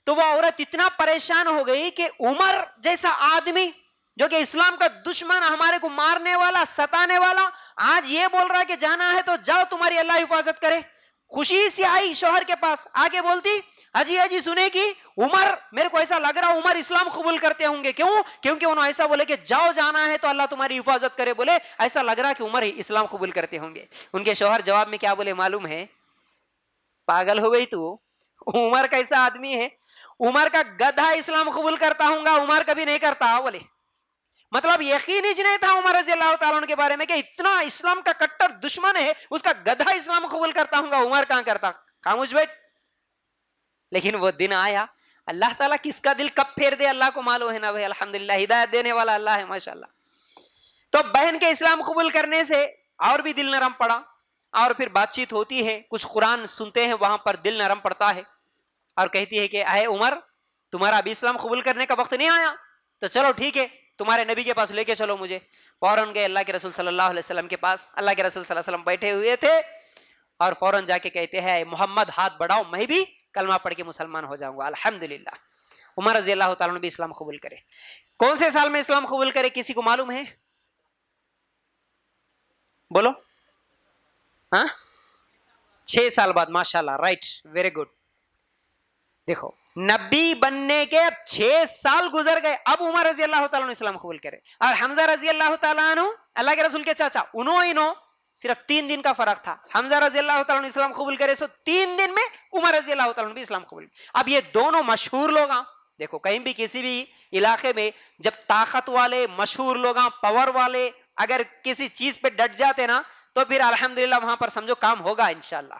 تو وہ عورت اتنا پریشان ہو گئی کہ عمر جیسا آدمی جو کہ اسلام کا دشمن، ہمارے کو مارنے والا، ستانے والا، آج یہ بول رہا ہے کہ جانا ہے تو جاؤ، تمہاری اللہ حفاظت کرے. خوشی سے آئی شوہر کے پاس، آگے بولتی اجی سنے کی عمر، میرے کو ایسا لگ رہا عمر اسلام قبول کرتے ہوں گے. کیوں؟ کیونکہ انہوں ایسا بولے کہ جاؤ، جانا ہے تو اللہ تمہاری حفاظت کرے. بولے ایسا لگ رہا کہ عمر اسلام قبول کرتے ہوں گے. ان کے شوہر جواب میں کیا بولے معلوم ہے؟ پاگل ہو گئی تو، عمر کیسا آدمی ہے؟ عمر کا گدھا اسلام قبول کرتا ہوں گا، عمر کبھی نہیں کرتا. بولے مطلب یقین ہی نہیں تھا عمر رضی اللہ تعالیٰ عنہ کے بارے میں کہ اتنا اسلام کا کٹر دشمن ہے، اس کا گدھا اسلام قبول کرتا ہوں گا، عمر کہاں کرتا. خاموش بیٹھ. لیکن وہ دن آیا، اللہ تعالیٰ کس کا دل کب پھیر دے اللہ کو معلوم ہے نا بھائی. الحمدللہ ہدایت دینے والا اللہ ہے ماشاءاللہ. تو بہن کے اسلام قبول کرنے سے اور بھی دل نرم پڑا، اور پھر بات چیت ہوتی ہے، کچھ قرآن سنتے ہیں، وہاں پر دل نرم پڑتا ہے. اور کہتی ہے کہ اے عمر، تمہارا ابھی اسلام قبول کرنے کا وقت نہیں آیا تو چلو ٹھیک ہے، تمہارے نبی کے پاس لے کے چلو مجھے. فوراً گئے اللہ کے رسول صلی اللہ علیہ وسلم کے پاس. اللہ کے رسول صلی اللہ علیہ وسلم بیٹھے ہوئے تھے اور فوراً جا کے کہتے ہیں محمد ہاتھ بڑھاؤ، میں بھی کلمہ پڑھ کے مسلمان ہو جاؤں گا. الحمدللہ. عمر رضی اللہ تعالیٰ نے بھی اسلام قبول کرے. کون سے سال میں اسلام قبول کرے کسی کو معلوم ہے؟ بولو. ہاں 6 سال بعد. ماشاءاللہ، رائٹ، ویری گڈ. دیکھو نبی بننے کے 6 سال گزر گئے، اب عمر رضی اللہ تعالیٰ عنہ اسلام قبول کرے. اور حمزہ رضی اللہ تعالیٰ عنہ اللہ کے رسول کے چاچا، انہوں صرف 3 دن کا فرق تھا. حمزہ رضی اللہ تعالیٰ عنہ اسلام قبول کرے سو 3 دن میں عمر رضی اللہ تعالیٰ عنہ بھی اسلام قبول. اب یہ دونوں مشہور لوگ، دیکھو کہیں بھی کسی بھی علاقے میں جب طاقت والے مشہور لوگ، پاور والے اگر کسی چیز پہ ڈٹ جاتے نا تو پھر الحمدللہ وہاں پر سمجھو کام ہوگا انشاءاللہ.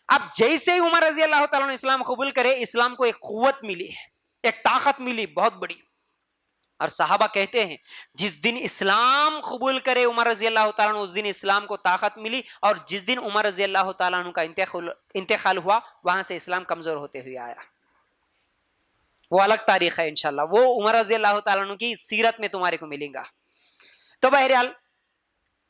اب جیسے ہی عمر رضی اللہ تعالیٰ عنہ اسلام قبول کرے، اسلام کو ایک قوت ملی ہے، ایک طاقت ملی بہت بڑی. اور صحابہ کہتے ہیں جس دن اسلام قبول کرے عمر رضی اللہ تعالیٰ عنہ، اس دن اسلام کو طاقت ملی. اور جس دن عمر رضی اللہ تعالیٰ عنہ کا انتقال ہوا، وہاں سے اسلام کمزور ہوتے ہوئے آیا. وہ الگ تاریخ ہے انشاءاللہ، وہ عمر رضی اللہ تعالیٰ عنہ کی سیرت میں تمہارے کو ملیں گا. تو بہرحال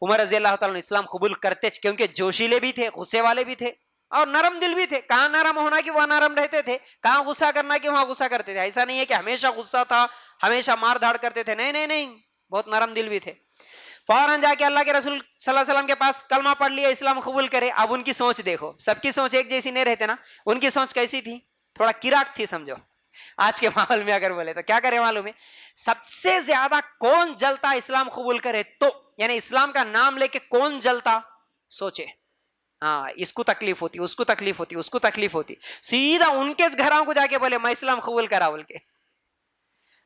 عمر رضی اللہ تعالیٰ عنہ اسلام قبول کرتے، کیونکہ جوشیلے بھی تھے، غصے والے بھی تھے اور نرم دل بھی تھے. کہاں نرم ہونا کہ وہاں نرم رہتے تھے، کہاں غصہ کرنا کہ وہاں غصہ کرتے تھے. ایسا نہیں ہے کہ ہمیشہ غصہ تھا، ہمیشہ مار دھاڑ کرتے تھے، نہیں، بہت نرم دل بھی تھے. فوراً جا کے اللہ کے رسول صلی اللہ علیہ وسلم کے پاس کلمہ پڑھ لیا، اسلام قبول کرے. اب ان کی سوچ دیکھو، سب کی سوچ ایک جیسی نہیں رہتے نا. ان کی سوچ کیسی تھی؟ تھوڑا کراک تھی سمجھو. آج کے ماحول میں اگر بولے تو کیا کرے معلوم ہے؟ سب سے زیادہ کون جلتا اسلام قبول کرے تو، یعنی اسلام کا نام لے کے کون جلتا؟ سوچے. ہاں اس کو تکلیف ہوتی، اس کو تکلیف ہوتی، اس کو تکلیف ہوتی. سیدھا ان کے گھروں کو جا کے بولے میں اسلام قبول کرا بول کے.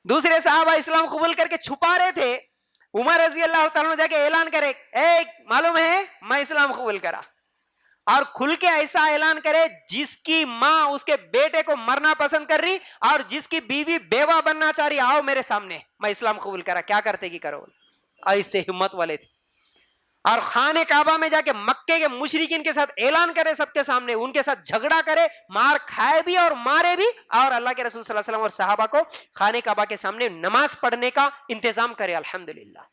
دوسرے صحابہ اسلام قبول کر کے چھپا رہے تھے، عمر رضی اللہ تعالیٰ عنہ جا کے اعلان کرے معلوم ہے میں اسلام قبول کرا. اور کھل کے ایسا اعلان کرے جس کی ماں اس کے بیٹے کو مرنا پسند کر رہی اور جس کی بیوی بیوہ بننا چاہ رہی، آؤ میرے سامنے میں اسلام قبول کرا. کیا کرتے کی کرو، ایسے ہمت والے تھے. اور خانہ کعبہ میں جا کے مکے کے مشرکین کے ساتھ اعلان کرے سب کے سامنے، ان کے ساتھ جھگڑا کرے، مار کھائے بھی اور مارے بھی. اور اللہ کے رسول صلی اللہ علیہ وسلم اور صحابہ کو خانہ کعبہ کے سامنے نماز پڑھنے کا انتظام کرے. الحمدللہ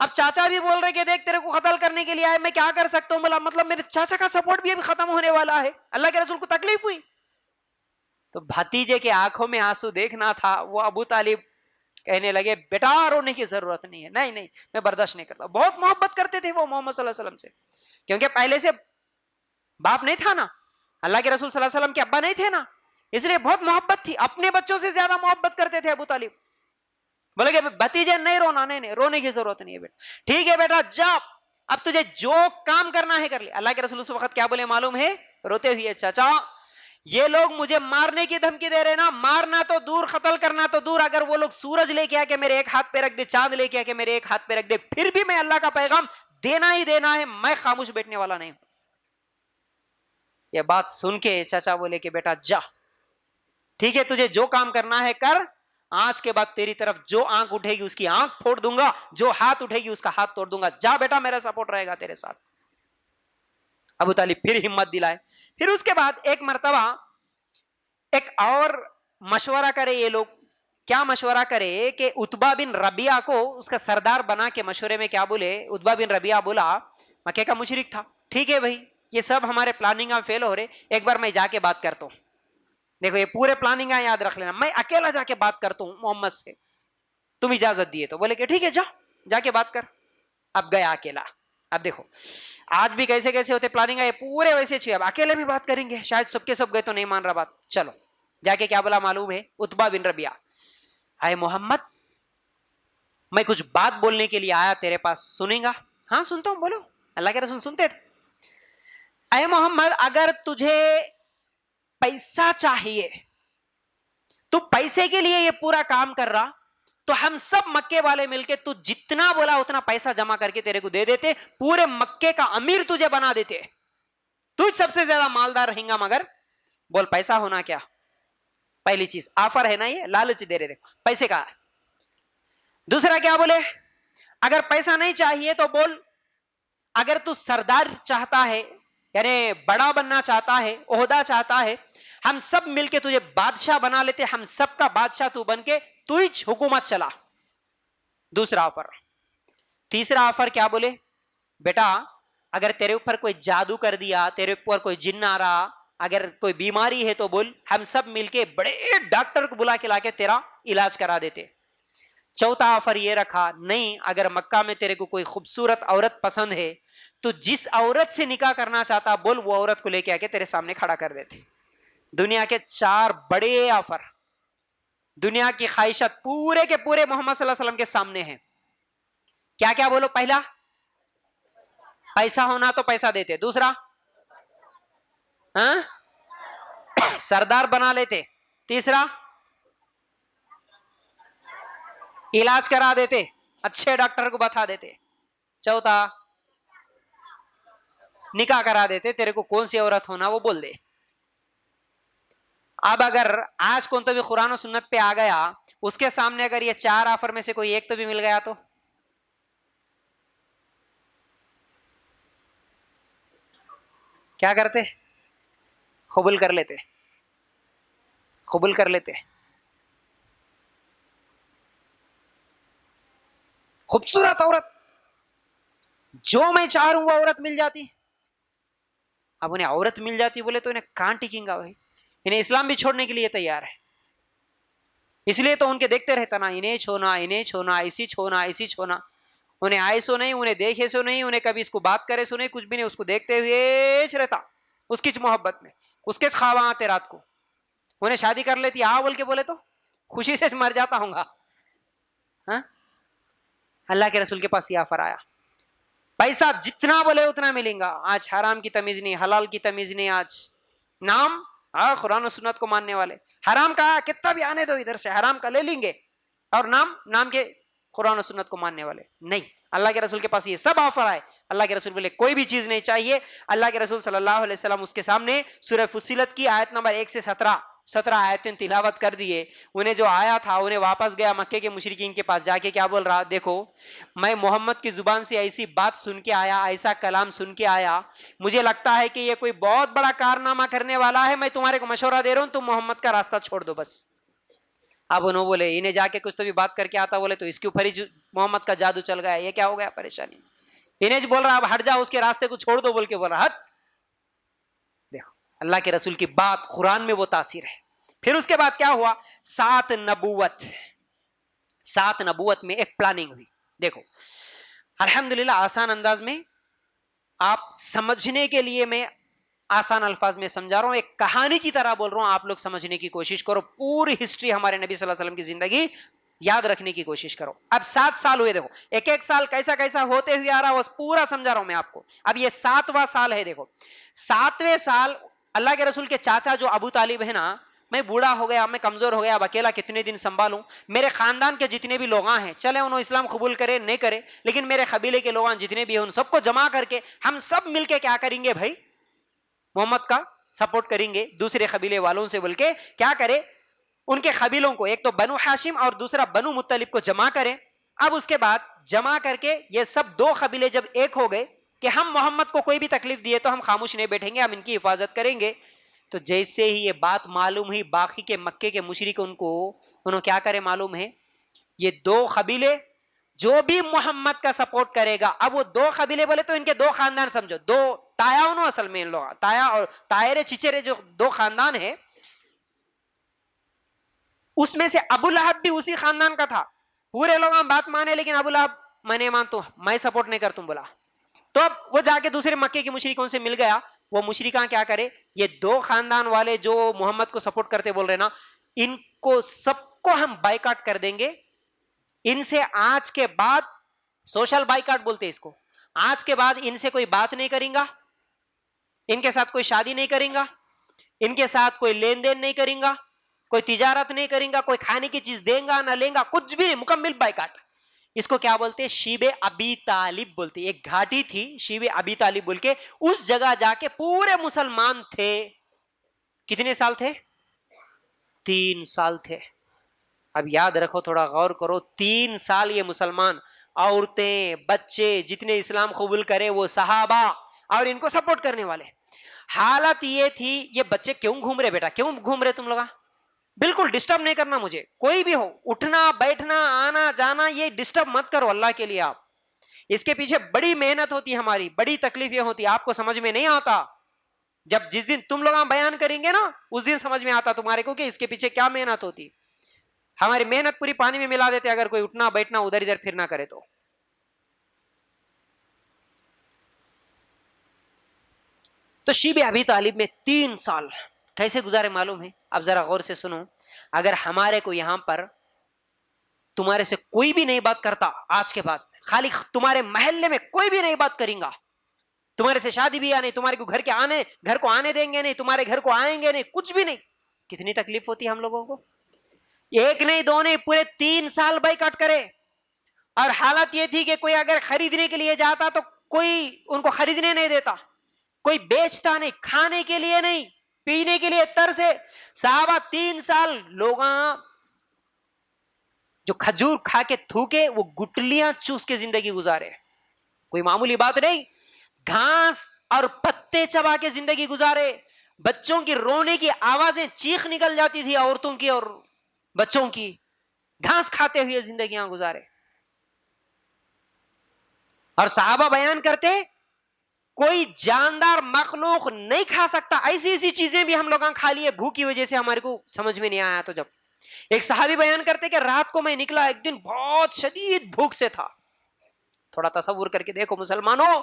اب چاچا بھی بول رہے کہ دیکھ تیرے کو قتل کرنے کے لیے آئے, میں کیا کر سکتا ہوں, بولا مطلب میرے چاچا کا سپورٹ بھی ابھی ختم ہونے والا ہے. اللہ کے رسول کو تکلیف ہوئی. تو بھتیجے کے آنکھوں میں آنسو دیکھنا تھا. وہ ابو طالب کہنے لگے بیٹا رونے کی ضرورت نہیں ہے, نہیں میں برداشت نہیں کرتا. بہت محبت کرتے تھے وہ محمد صلی اللہ علیہ وسلم سے, کیونکہ پہلے سے باپ نہیں تھا نا, اللہ کے رسول صلی اللہ علیہ وسلم کے ابا نہیں تھے نا, اس لیے بہت محبت تھی. اپنے بچوں سے زیادہ محبت کرتے تھے ابو طالب. بولے کہ بھتیجے نہیں رونا, نہیں رونے کی ضرورت نہیں ہے بیٹا, ٹھیک ہے بیٹا جا, اب تجھے جو کام کرنا ہے کر لے. اللہ کے رسول اس وقت کیا بولے معلوم ہے, روتے ہوئے, چاچا یہ لوگ مجھے مارنے کی دھمکی دے رہے نا, مارنا تو دور قتل کرنا تو دور, اگر وہ لوگ سورج لے کے آ کے میرے ایک ہاتھ پہ رکھ دے, چاند لے کے آ کے میرے ایک ہاتھ پہ رکھ دے, پھر بھی میں اللہ کا پیغام دینا ہی دینا ہے, میں خاموش بیٹھنے والا نہیں ہوں. یہ بات سن کے چاچا بولے کہ بیٹا جا, ٹھیک ہے تجھے جو کام کرنا ہے کر, آج کے بعد تیری طرف جو آنکھ اٹھے گی اس کی آنکھ پھوڑ دوں گا, جو ہاتھ اٹھے گی اس کا ہاتھ توڑ دوں گا, جا بیٹا میرا سپورٹ رہے گا تیرے ساتھ. ابو طالب پھر ہمت دلائے. پھر اس کے بعد ایک مرتبہ ایک اور مشورہ کرے یہ لوگ. کیا مشورہ کرے کہ عتبہ بن ربیعہ کو اس کا سردار بنا کے مشورے میں کیا بولے, عتبہ بن ربیعہ بولا, مکے کا مشرک تھا, ٹھیک ہے بھائی یہ سب ہمارے پلاننگ فیل ہو رہے, ایک بار میں جا کے بات کرتا ہوں. دیکھو یہ پورے پلاننگ یاد رکھ لینا, میں اکیلا جا کے بات کرتا ہوں محمد سے, تم اجازت دیے تو. بولے کہ ٹھیک ہے جا کے بات کر. اب گیا اکیلا. اب دیکھو آج بھی کیسے کیسے ہوتے پلاننگ, یہ پورے ویسے اچھے, اب اکیلے بھی بات کریں گے, شاید سب کے سب گئے تو نہیں مان رہا بات. چلو جا کے کیا بولا معلوم ہے, عتبہ بن ربیعہ, اے محمد میں کچھ بات بولنے کے لیے آیا تیرے پاس, سنیں گا؟ ہاں سنتا ہوں, بولو. اللہ کے رسول سنتے تھے. اے محمد اگر تجھے پیسہ چاہیے تو پیسے کے لیے یہ پورا کام کر رہا, تو ہم سب مکے والے مل کے تو جتنا بولا اتنا پیسہ جمع کر کے تیرے کو دے دیتے, پورے مکے کا امیر تجھے بنا دیتے, تو سب سے زیادہ مالدار رہیں گا. مگر بول پیسہ ہونا کیا, پہلی چیز آفر ہے نا, یہ لالچ دے رہے, پیسے کا. دوسرا کیا بولے, اگر پیسہ نہیں چاہیے تو بول اگر تو سردار چاہتا ہے, یعنی بڑا بننا چاہتا ہے, عہدہ چاہتا ہے, ہم سب مل کے تجھے بادشاہ بنا لیتے, ہم سب کا بادشاہ تو بن کے تو ہی حکومت چلا. دوسرا آفر. تیسرا آفر کیا بولے, بیٹا اگر تیرے اوپر کوئی جادو کر دیا, تیرے اوپر کوئی جن آ رہا, اگر کوئی بیماری ہے تو بول, ہم سب مل کے بڑے ڈاکٹر کو بلا کے لا کے تیرا علاج کرا دیتے. چوتھا آفر یہ رکھا, نہیں اگر مکہ میں تیرے کو کوئی خوبصورت عورت پسند ہے تو جس عورت سے نکاح کرنا چاہتا بول, وہ عورت کو لے کے آ کے تیرے سامنے کھڑا کر دیتے. دنیا کے 4 بڑے آفر, دنیا کی خواہشات پورے کے پورے محمد صلی اللہ علیہ وسلم کے سامنے ہیں. کیا کیا بولو, پہلا پیسہ ہونا تو پیسہ دیتے, دوسرا سردار بنا لیتے, تیسرا علاج کرا دیتے, اچھے ڈاکٹر کو بتا دیتے, چوتھا نکاح کرا دیتے, تیرے کو کون سی عورت ہونا وہ بول دے. اب اگر آج کون تو بھی قرآن و سنت پہ آ گیا, اس کے سامنے اگر یہ 4 آفر میں سے کوئی ایک تو بھی مل گیا تو کیا کرتے, قبول کر لیتے, قبول کر لیتے. خوبصورت عورت, جو میں چاہوں وہ عورت مل جاتی. اب انہیں عورت مل جاتی بولے تو انہیں کہاں ٹکیں گا بھائی, انہیں اسلام بھی چھوڑنے کے لیے تیار ہے. اس لیے تو ان کے دیکھتے رہتا نا, انہیں چھونا, ایسی چھونا, ایسی چھونا. انہیں آئے سو نہیں, انہیں دیکھے سو نہیں, انہیں کبھی اس کو بات کرے سو نہیں, کچھ بھی نہیں, اس کو دیکھتے ہوئے رہتا, اس کی محبت میں, اس کے خواب آتے رات کو. انہیں شادی کر لیتی ہاں بول کے بولے تو خوشی سے مر جاتا ہوں گا. اللہ کے رسول کے پاس یہ آفر آیا, پیسہ جتنا بولے اتنا ملیں گا. آج حرام کی تمیز نہیں, حلال کی تمیز نہیں, آج نام قرآن و سنت کو ماننے والے, حرام کا کتنا بھی آنے دو ادھر سے, حرام کا لے لیں گے, اور نام کے قرآن و سنت کو ماننے والے نہیں. اللہ کے رسول کے پاس یہ سب آفر آئے. اللہ کے رسول بولے کوئی بھی چیز نہیں چاہیے. اللہ کے رسول صلی اللہ علیہ وسلم اس کے سامنے سورہ فصلت کی آیت نمبر 1 سے 17 آیتیں تلاوت کر دیے. انہیں جو آیا تھا انہیں واپس گیا مکے کے مشرکین کے پاس, جا کے کیا بول رہا, دیکھو میں محمد کی زبان سے ایسی بات سن کے آیا, ایسا کلام سن کے آیا, مجھے لگتا ہے کہ یہ کوئی بہت بڑا کارنامہ کرنے والا ہے. میں تمہارے کو مشورہ دے رہا ہوں, تم محمد کا راستہ چھوڑ دو بس. اب انہوں بولے انہیں جا کے کچھ تو بھی بات کر کے آتا، بولے تو اس کے اوپر ہی محمد کا جادو چل گیا، یہ کیا ہو گیا پریشانی. انہیں بول رہا اب ہٹ جاؤ، اس کے راستے کو چھوڑ دو بول کے بول رہا ہٹ. دیکھو اللہ کے رسول کی بات قرآن میں وہ تاثیر ہے. پھر اس کے بعد کیا ہوا، 7 نبوت میں ایک پلاننگ ہوئی. دیکھو الحمدللہ آسان انداز میں آپ سمجھنے کے لیے میں آسان الفاظ میں سمجھا رہا ہوں، ایک کہانی کی طرح بول رہا ہوں، آپ لوگ سمجھنے کی کوشش کرو، پوری ہسٹری ہمارے نبی صلی اللہ علیہ وسلم کی زندگی یاد رکھنے کی کوشش کرو. اب 7 سال ہوئے، دیکھو ایک ایک سال کیسا کیسا ہوتے ہوئے آ رہا وہ پورا سمجھا رہا ہوں میں آپ کو. اب یہ 7واں سال ہے. دیکھو 7ویں سال اللہ کے رسول کے چاچا جو ابو طالب ہے نا، میں بوڑھا ہو گیا، میں کمزور ہو گیا، اب اکیلا کتنے دن سنبھالوں، میرے خاندان کے جتنے بھی لوگ ہیں چلے انہوں اسلام قبول کرے نہیں کرے، لیکن میرے قبیلے کے لوگ جتنے بھی ہیں ان سب کو جمع کر کے ہم سب مل کے کیا کریں گے بھائی، محمد کا سپورٹ کریں گے دوسرے قبیلے والوں سے. بول کے کیا کرے، ان کے قبیلوں کو، ایک تو بنو ہاشم اور دوسرا بنو مطلب کو جمع کریں. اب اس کے بعد جمع کر کے یہ سب 2 قبیلے جب ایک ہو گئے کہ ہم محمد کو کوئی بھی تکلیف دیے تو ہم خاموش نہیں بیٹھیں گے، ہم ان کی حفاظت کریں گے. تو جیسے ہی یہ بات معلوم ہوئی باقی کے مکے کے مشرک انہوں کیا کرے معلوم ہے، یہ 2 قبیلے جو بھی محمد کا سپورٹ کرے گا، اب وہ 2 قبیلے بولے تو ان کے 2 خاندان سمجھو، 2 تایا انہوں اصل میں ان لوگ تایا اور تائرے چچرے جو 2 خاندان ہے، اس میں سے ابو لہب بھی اسی خاندان کا تھا. پورے لوگ بات مانے لیکن ابو لہب میں نہیں مانتا، میں سپورٹ نہیں کرتا بولا. تو اب وہ جا کے دوسرے مکے کے مشرکوں سے مل گیا. وہ مشرکاں کیا کرے، یہ 2 خاندان والے جو محمد کو سپورٹ کرتے بول رہے نا، ان کو سب کو ہم بائیکاٹ کر دیں گے، ان سے آج کے بعد سوشل بائیکاٹ بولتے اس کو، آج کے بعد ان سے کوئی بات نہیں کریں گا، ان کے ساتھ کوئی شادی نہیں کریں گا، ان کے ساتھ کوئی لین دین نہیں کریں گا، کوئی تجارت نہیں کریں گا، کوئی کھانے کی چیز دیں گا نہ لیں گا، کچھ بھی نہیں، مکمل بائیکاٹ. اس کو کیا بولتے، شیب ابی طالب بولتے. ایک گھاٹی تھی شیب ابی طالب بول کے، اس جگہ جا کے پورے مسلمان تھے. کتنے سال تھے، 3 سال تھے. اب یاد رکھو، تھوڑا غور کرو، 3 سال یہ مسلمان، عورتیں بچے جتنے اسلام قبول کرے وہ صحابہ اور ان کو سپورٹ کرنے والے. حالت یہ تھی، یہ بچے کیوں گھوم رہے بیٹا، کیوں گھوم رہے تم لوگ، بالکل ڈسٹرب نہیں کرنا مجھے، کوئی بھی ہو، اٹھنا بیٹھنا آنا جانا یہ ڈسٹرب مت کرو اللہ کے لیے. آپ اس کے پیچھے بڑی محنت ہوتی ہے، ہماری بڑی تکلیفیں ہوتی، آپ کو سمجھ میں نہیں آتا. جب جس دن تم لوگ بیان کریں گے نا اس دن سمجھ میں آتا تمہارے کو کہ اس کے پیچھے کیا محنت ہوتی. ہماری محنت پوری پانی میں ملا دیتے اگر کوئی اٹھنا بیٹھنا ادھر ادھر پھرنا کرے تو. تو شیب ابی طالب میں 3 سال کیسے گزارے معلوم ہے. اب ذرا غور سے سنو، اگر ہمارے کو یہاں پر تمہارے سے کوئی بھی نہیں بات کرتا آج کے بعد، خالی تمہارے محلے میں کوئی بھی نہیں بات کریں گا، تمہارے سے شادی بھی نہیں، تمہارے کو گھر کو آنے دیں گے نہیں، تمہارے گھر کو آئیں گے نہیں، کچھ بھی نہیں، کتنی تکلیف ہوتی ہے ہم لوگوں کو. 1 نہیں 2 نہیں، پورے 3 سال بائیکاٹ کرے. اور حالت یہ تھی کہ کوئی اگر خریدنے کے لیے جاتا تو کوئی ان کو خریدنے نہیں دیتا، کوئی بیچتا نہیں، کھانے کے لیے نہیں، پینے کے لیے ترسے. صحابہ 3 سال لوگاں جو کھجور کھا کے تھوکے وہ گٹلیاں چوس کے زندگی گزارے، کوئی معمولی بات نہیں. گھاس اور پتے چبا کے زندگی گزارے. بچوں کی رونے کی آوازیں چیخ نکل جاتی تھی عورتوں کی اور بچوں کی، گھاس کھاتے ہوئے زندگیاں گزارے. اور صحابہ بیان کرتے کوئی جاندار مخلوق نہیں کھا سکتا، ایسی ایسی چیزیں بھی ہم لوگاں کھا لیے بھوک کی وجہ سے، ہمارے کو سمجھ میں نہیں آیا. تو جب ایک صحابی بیان کرتے کہ رات کو میں نکلا، ایک دن بہت شدید بھوک سے تھا. تھوڑا تصور کر کے دیکھو مسلمانوں،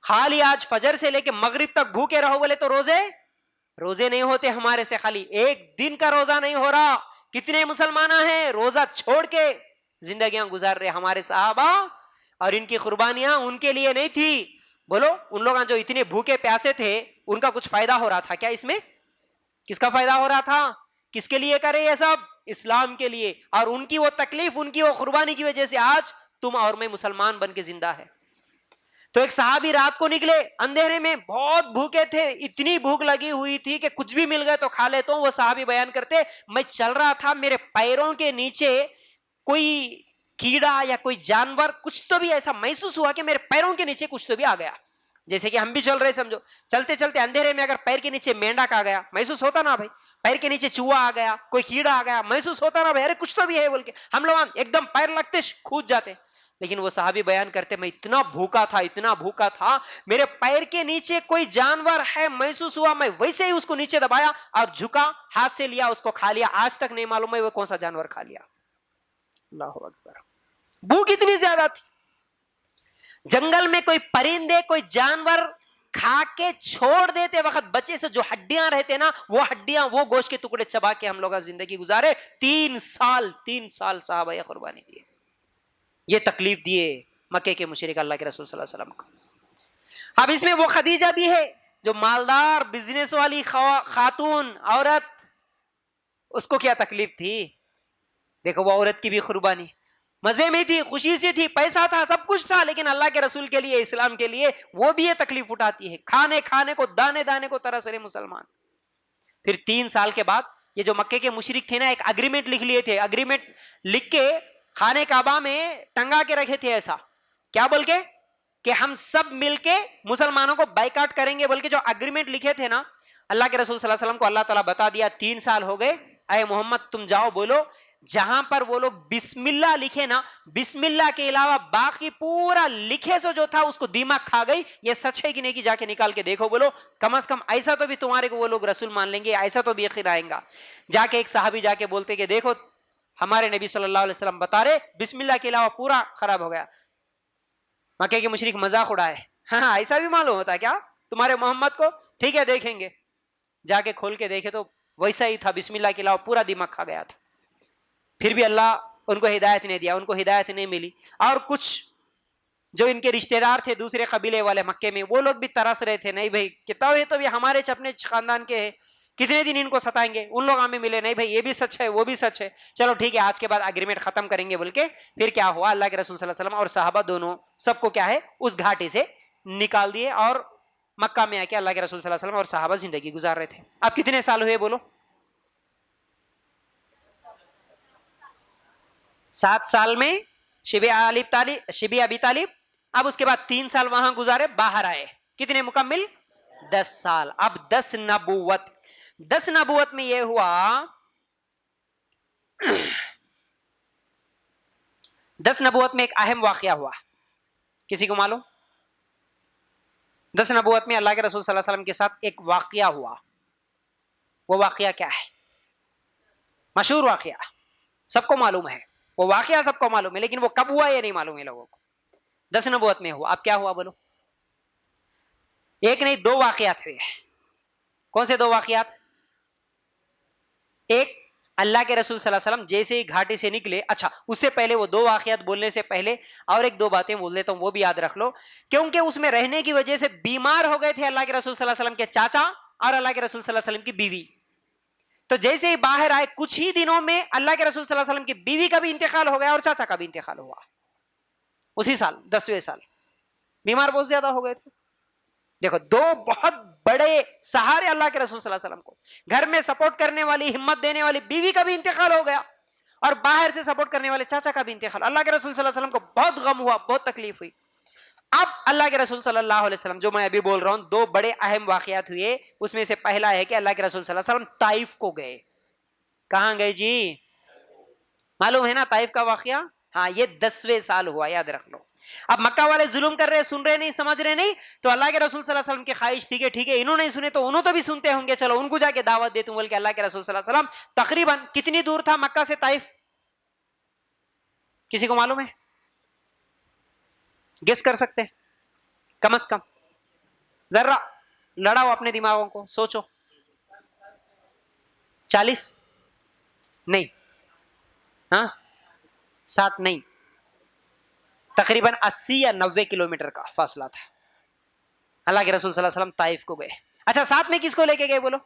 خالی آج فجر سے لے کے مغرب تک بھوکے رہو بولے تو روزے نہیں ہوتے ہمارے سے، خالی ایک دن کا روزہ نہیں ہو رہا. کتنے مسلمان ہیں روزہ چھوڑ کے زندگیاں گزار رہے. ہمارے صحابہ اور ان کی قربانیاں ان کے لیے نہیں تھی. بولو ان لوگ جو اتنے بھوکے پیاسے تھے ان کا کچھ فائدہ ہو رہا تھا کیا؟ اس میں کس کا فائدہ ہو رہا تھا؟ کس کے لیے کرے یہ سب؟ اسلام کے لیے. اور ان کی وہ تکلیف، ان کی وہ قربانی کی وجہ سے آج تم اور میں مسلمان بن کے زندہ ہے. تو ایک صحابی رات کو نکلے اندھیرے میں، بہت بھوکے تھے، اتنی بھوک لگی ہوئی تھی کہ کچھ بھی مل گئے تو کھا لیتا ہوں. وہ صحابی بیان کرتے میں چل رہا تھا، میرے پیروں کے نیچے کوئی کیڑا یا کوئی جانور کچھ تو بھی ایسا محسوس ہوا کہ میرے پیروں کے نیچے کچھ تو بھی آ گیا. جیسے کہ ہم بھی چل رہے، سمجھو چلتے چلتے اندھیرے میں اگر پیر کے نیچے مینڈک آ گیا، محسوس ہوتا نا بھائی، پیر کے نیچے چوہا آ گیا, کوئی کیڑا آ گیا, محسوس ہوتا نا بھائی ارے کچھ تو بھی ہے بول کے, ہم لوگ ایک دم پیر لگتے کھود جاتے. لیکن وہ صحابی بیان کرتے میں اتنا بھوکا تھا, میرے پیر کے نیچے کوئی جانور ہے محسوس ہوا, میں ویسے ہی اس کو نیچے دبایا اور جھکا, ہاتھ سے لیا, اس کو کھا لیا. آج تک نہیں معلوم ہے وہ کون سا جانور کھا لیا. اللہ اکبر, بھوک اتنی زیادہ تھی. جنگل میں کوئی پرندے کوئی جانور کھا کے چھوڑ دیتے وقت بچے سے جو ہڈیاں رہتے نا, وہ ہڈیاں وہ گوشت کے ٹکڑے چبا کے ہم لوگ زندگی گزارے. 3 سال صحابہ قربانی دیے, یہ تکلیف دیے مکے کے مشرک اللہ کے رسول صلی اللہ علیہ وسلم کو. اب اس میں وہ خدیجہ بھی ہے جو مالدار بزنس والی خاتون عورت, اس کو کیا تکلیف تھی. دیکھو وہ عورت کی بھی قربانی, مزے میں تھی, خوشی سے تھی, پیسہ تھا, سب کچھ تھا, لیکن اللہ کے رسول کے لیے, اسلام کے لیے وہ بھی یہ تکلیف اٹھاتی ہے. کھانے کو دانے کو ترس رہے مسلمان. پھر 3 سال کے بعد یہ جو مکے کے مشرک تھے نا, ایک اگریمنٹ لکھ لیے تھے. اگریمنٹ لکھ کے خانے کعبہ میں ٹنگا کے رکھے تھے. ایسا کیا بول کے کہ ہم سب مل کے مسلمانوں کو بائیکاٹ کریں گے بول کے جو اگریمنٹ لکھے تھے نا, اللہ کے رسول صلی اللہ علیہ وسلم کو اللہ تعالیٰ بتا دیا 3 سال ہو گئے, اے محمد تم جاؤ بولو جہاں پر وہ لوگ بسم اللہ لکھے نا, بسم اللہ کے علاوہ باقی پورا لکھے سو جو تھا اس کو دیمک کھا گئی. یہ سچ ہے کہ نہیں, کہ جا کے نکال کے دیکھو بولو, کم از کم ایسا تو بھی تمہارے کو وہ لوگ رسول مان لیں گے, ایسا تو بھی یقین آئے گا. جا کے ایک صحابی جا کے بولتے کہ دیکھو ہمارے نبی صلی اللہ علیہ وسلم بتا رہے بسم اللہ کے علاوہ پورا خراب ہو گیا. مکے کے مشرک مذاق اڑائے, ہاں ایسا بھی معلوم ہوتا ہے کیا تمہارے محمد کو, ٹھیک ہے دیکھیں گے. جا کے کھول کے دیکھے تو ویسا ہی تھا, بسم اللہ کے علاوہ پورا دیمک کھا گیا تھا. پھر بھی اللہ ان کو ہدایت نہیں دیا, ان کو ہدایت نہیں ملی. اور کچھ جو ان کے رشتہ دار تھے دوسرے قبیلے والے مکے میں, وہ لوگ بھی ترس رہے تھے, نہیں بھائی کتنا یہ تو بھی ہمارے اپنے خاندان کے ہیں, کتنے دن ان کو ستائیں گے. ان لوگ ہمیں ملے, نہیں بھائی یہ بھی سچ ہے وہ بھی سچ ہے, چلو ٹھیک ہے آج کے بعد اگریمنٹ ختم کریں گے بول کے. پھر کیا ہوا, اللہ کے رسول صلی اللہ علیہ وسلم اور صحابہ دونوں سب کو کیا ہے اس گھاٹی سے نکال دیے, اور مکہ میں آ کے اللہ کے رسول صلی اللہ علیہ وسلم اور صحابہ زندگی گزار رہے تھے. اب کتنے سال ہوئے بولو, 7 سال میں شبی ابی طالب. اب اس کے بعد 3 سال وہاں گزارے, باہر آئے, کتنے مکمل 10 سال. اب 10 نبوت میں یہ ہوا 10 نبوت میں ایک اہم واقعہ ہوا, کسی کو معلوم؟ 10 نبوت میں اللہ کے رسول صلی اللہ علیہ وسلم کے ساتھ ایک واقعہ ہوا. وہ واقعہ کیا ہے؟ مشہور واقعہ, سب کو معلوم ہے, وہ واقعہ سب کو معلوم ہے, لیکن وہ کب ہوا یہ نہیں معلوم ہے لوگوں کو. 10 نبوت میں ہوا. اب کیا ہوا بولو؟ ایک نہیں 2 واقعات ہوئے. کون سے 2 واقعات؟ ایک اللہ کے رسول صلی اللہ علیہ وسلم جیسے ہی گھاٹی سے نکلے, اچھا اس سے پہلے وہ 2 واقعات بولنے سے پہلے اور ایک 2 باتیں بول دیتا ہوں, وہ بھی یاد رکھ لو, کیونکہ اس میں رہنے کی وجہ سے بیمار ہو گئے تھے اللہ کے رسول صلی اللہ علیہ وسلم کے چاچا اور اللہ کے رسول صلی اللہ علیہ وسلم کی بیوی. تو جیسے ہی باہر آئے کچھ ہی دنوں میں اللہ کے رسول صلی اللہ علیہ وسلم کی بیوی کا بھی انتقال ہو گیا اور چاچا کا بھی انتقال ہوا. اسی سال 10ویں سال بیمار بہت زیادہ ہو گئے تھے. دیکھو 2 بہت بڑے سہارے اللہ کے رسول صلی اللہ علیہ وسلم کو, گھر میں سپورٹ کرنے والی ہمت دینے والی بیوی کا بھی انتقال ہو گیا, اور باہر سے سپورٹ کرنے والے چاچا کا بھی انتقال. اللہ کے رسول صلی اللہ علیہ وسلم کو بہت غم ہوا, بہت تکلیف ہوئی. اب اللہ کے رسول صلی اللہ علیہ وسلم, جو میں ابھی بول رہا ہوں 2 بڑے اہم واقعات ہوئے, اس میں سے پہلا ہے کہ اللہ کے رسول صلی اللہ علیہ وسلم طائف کو گئے. کہاں گئے جی؟ معلوم ہے نا طائف کا واقعہ, ہاں یہ 10ویں سال ہوا, یاد رکھ لو. اب مکہ والے ظلم کر رہے, سن رہے نہیں, سمجھ رہے نہیں, تو اللہ کے رسول صلی اللہ علیہ وسلم کی خواہش تھی کہ ٹھیک ہے انہوں نے سنے تو انہوں تو بھی سنتے ہوں گے, چلو ان کو جا کے دعوت دیتے بول کے اللہ کے رسول صلی اللہ علیہ وسلم تقریباً کتنی دور تھا مکہ سے طائف, کسی کو معلوم ہے؟ گیس کر سکتے کم از کم, ذرا لڑاؤ اپنے دماغوں کو, سوچو. 40 نہیں, ہاں 60 نہیں, تقریباً 80 یا 90 کلومیٹر کا فاصلہ تھا. اللہ کے رسول صلی اللہ علیہ وسلم طائف کو گئے. اچھا ساتھ میں کس کو لے کے گئے بولو؟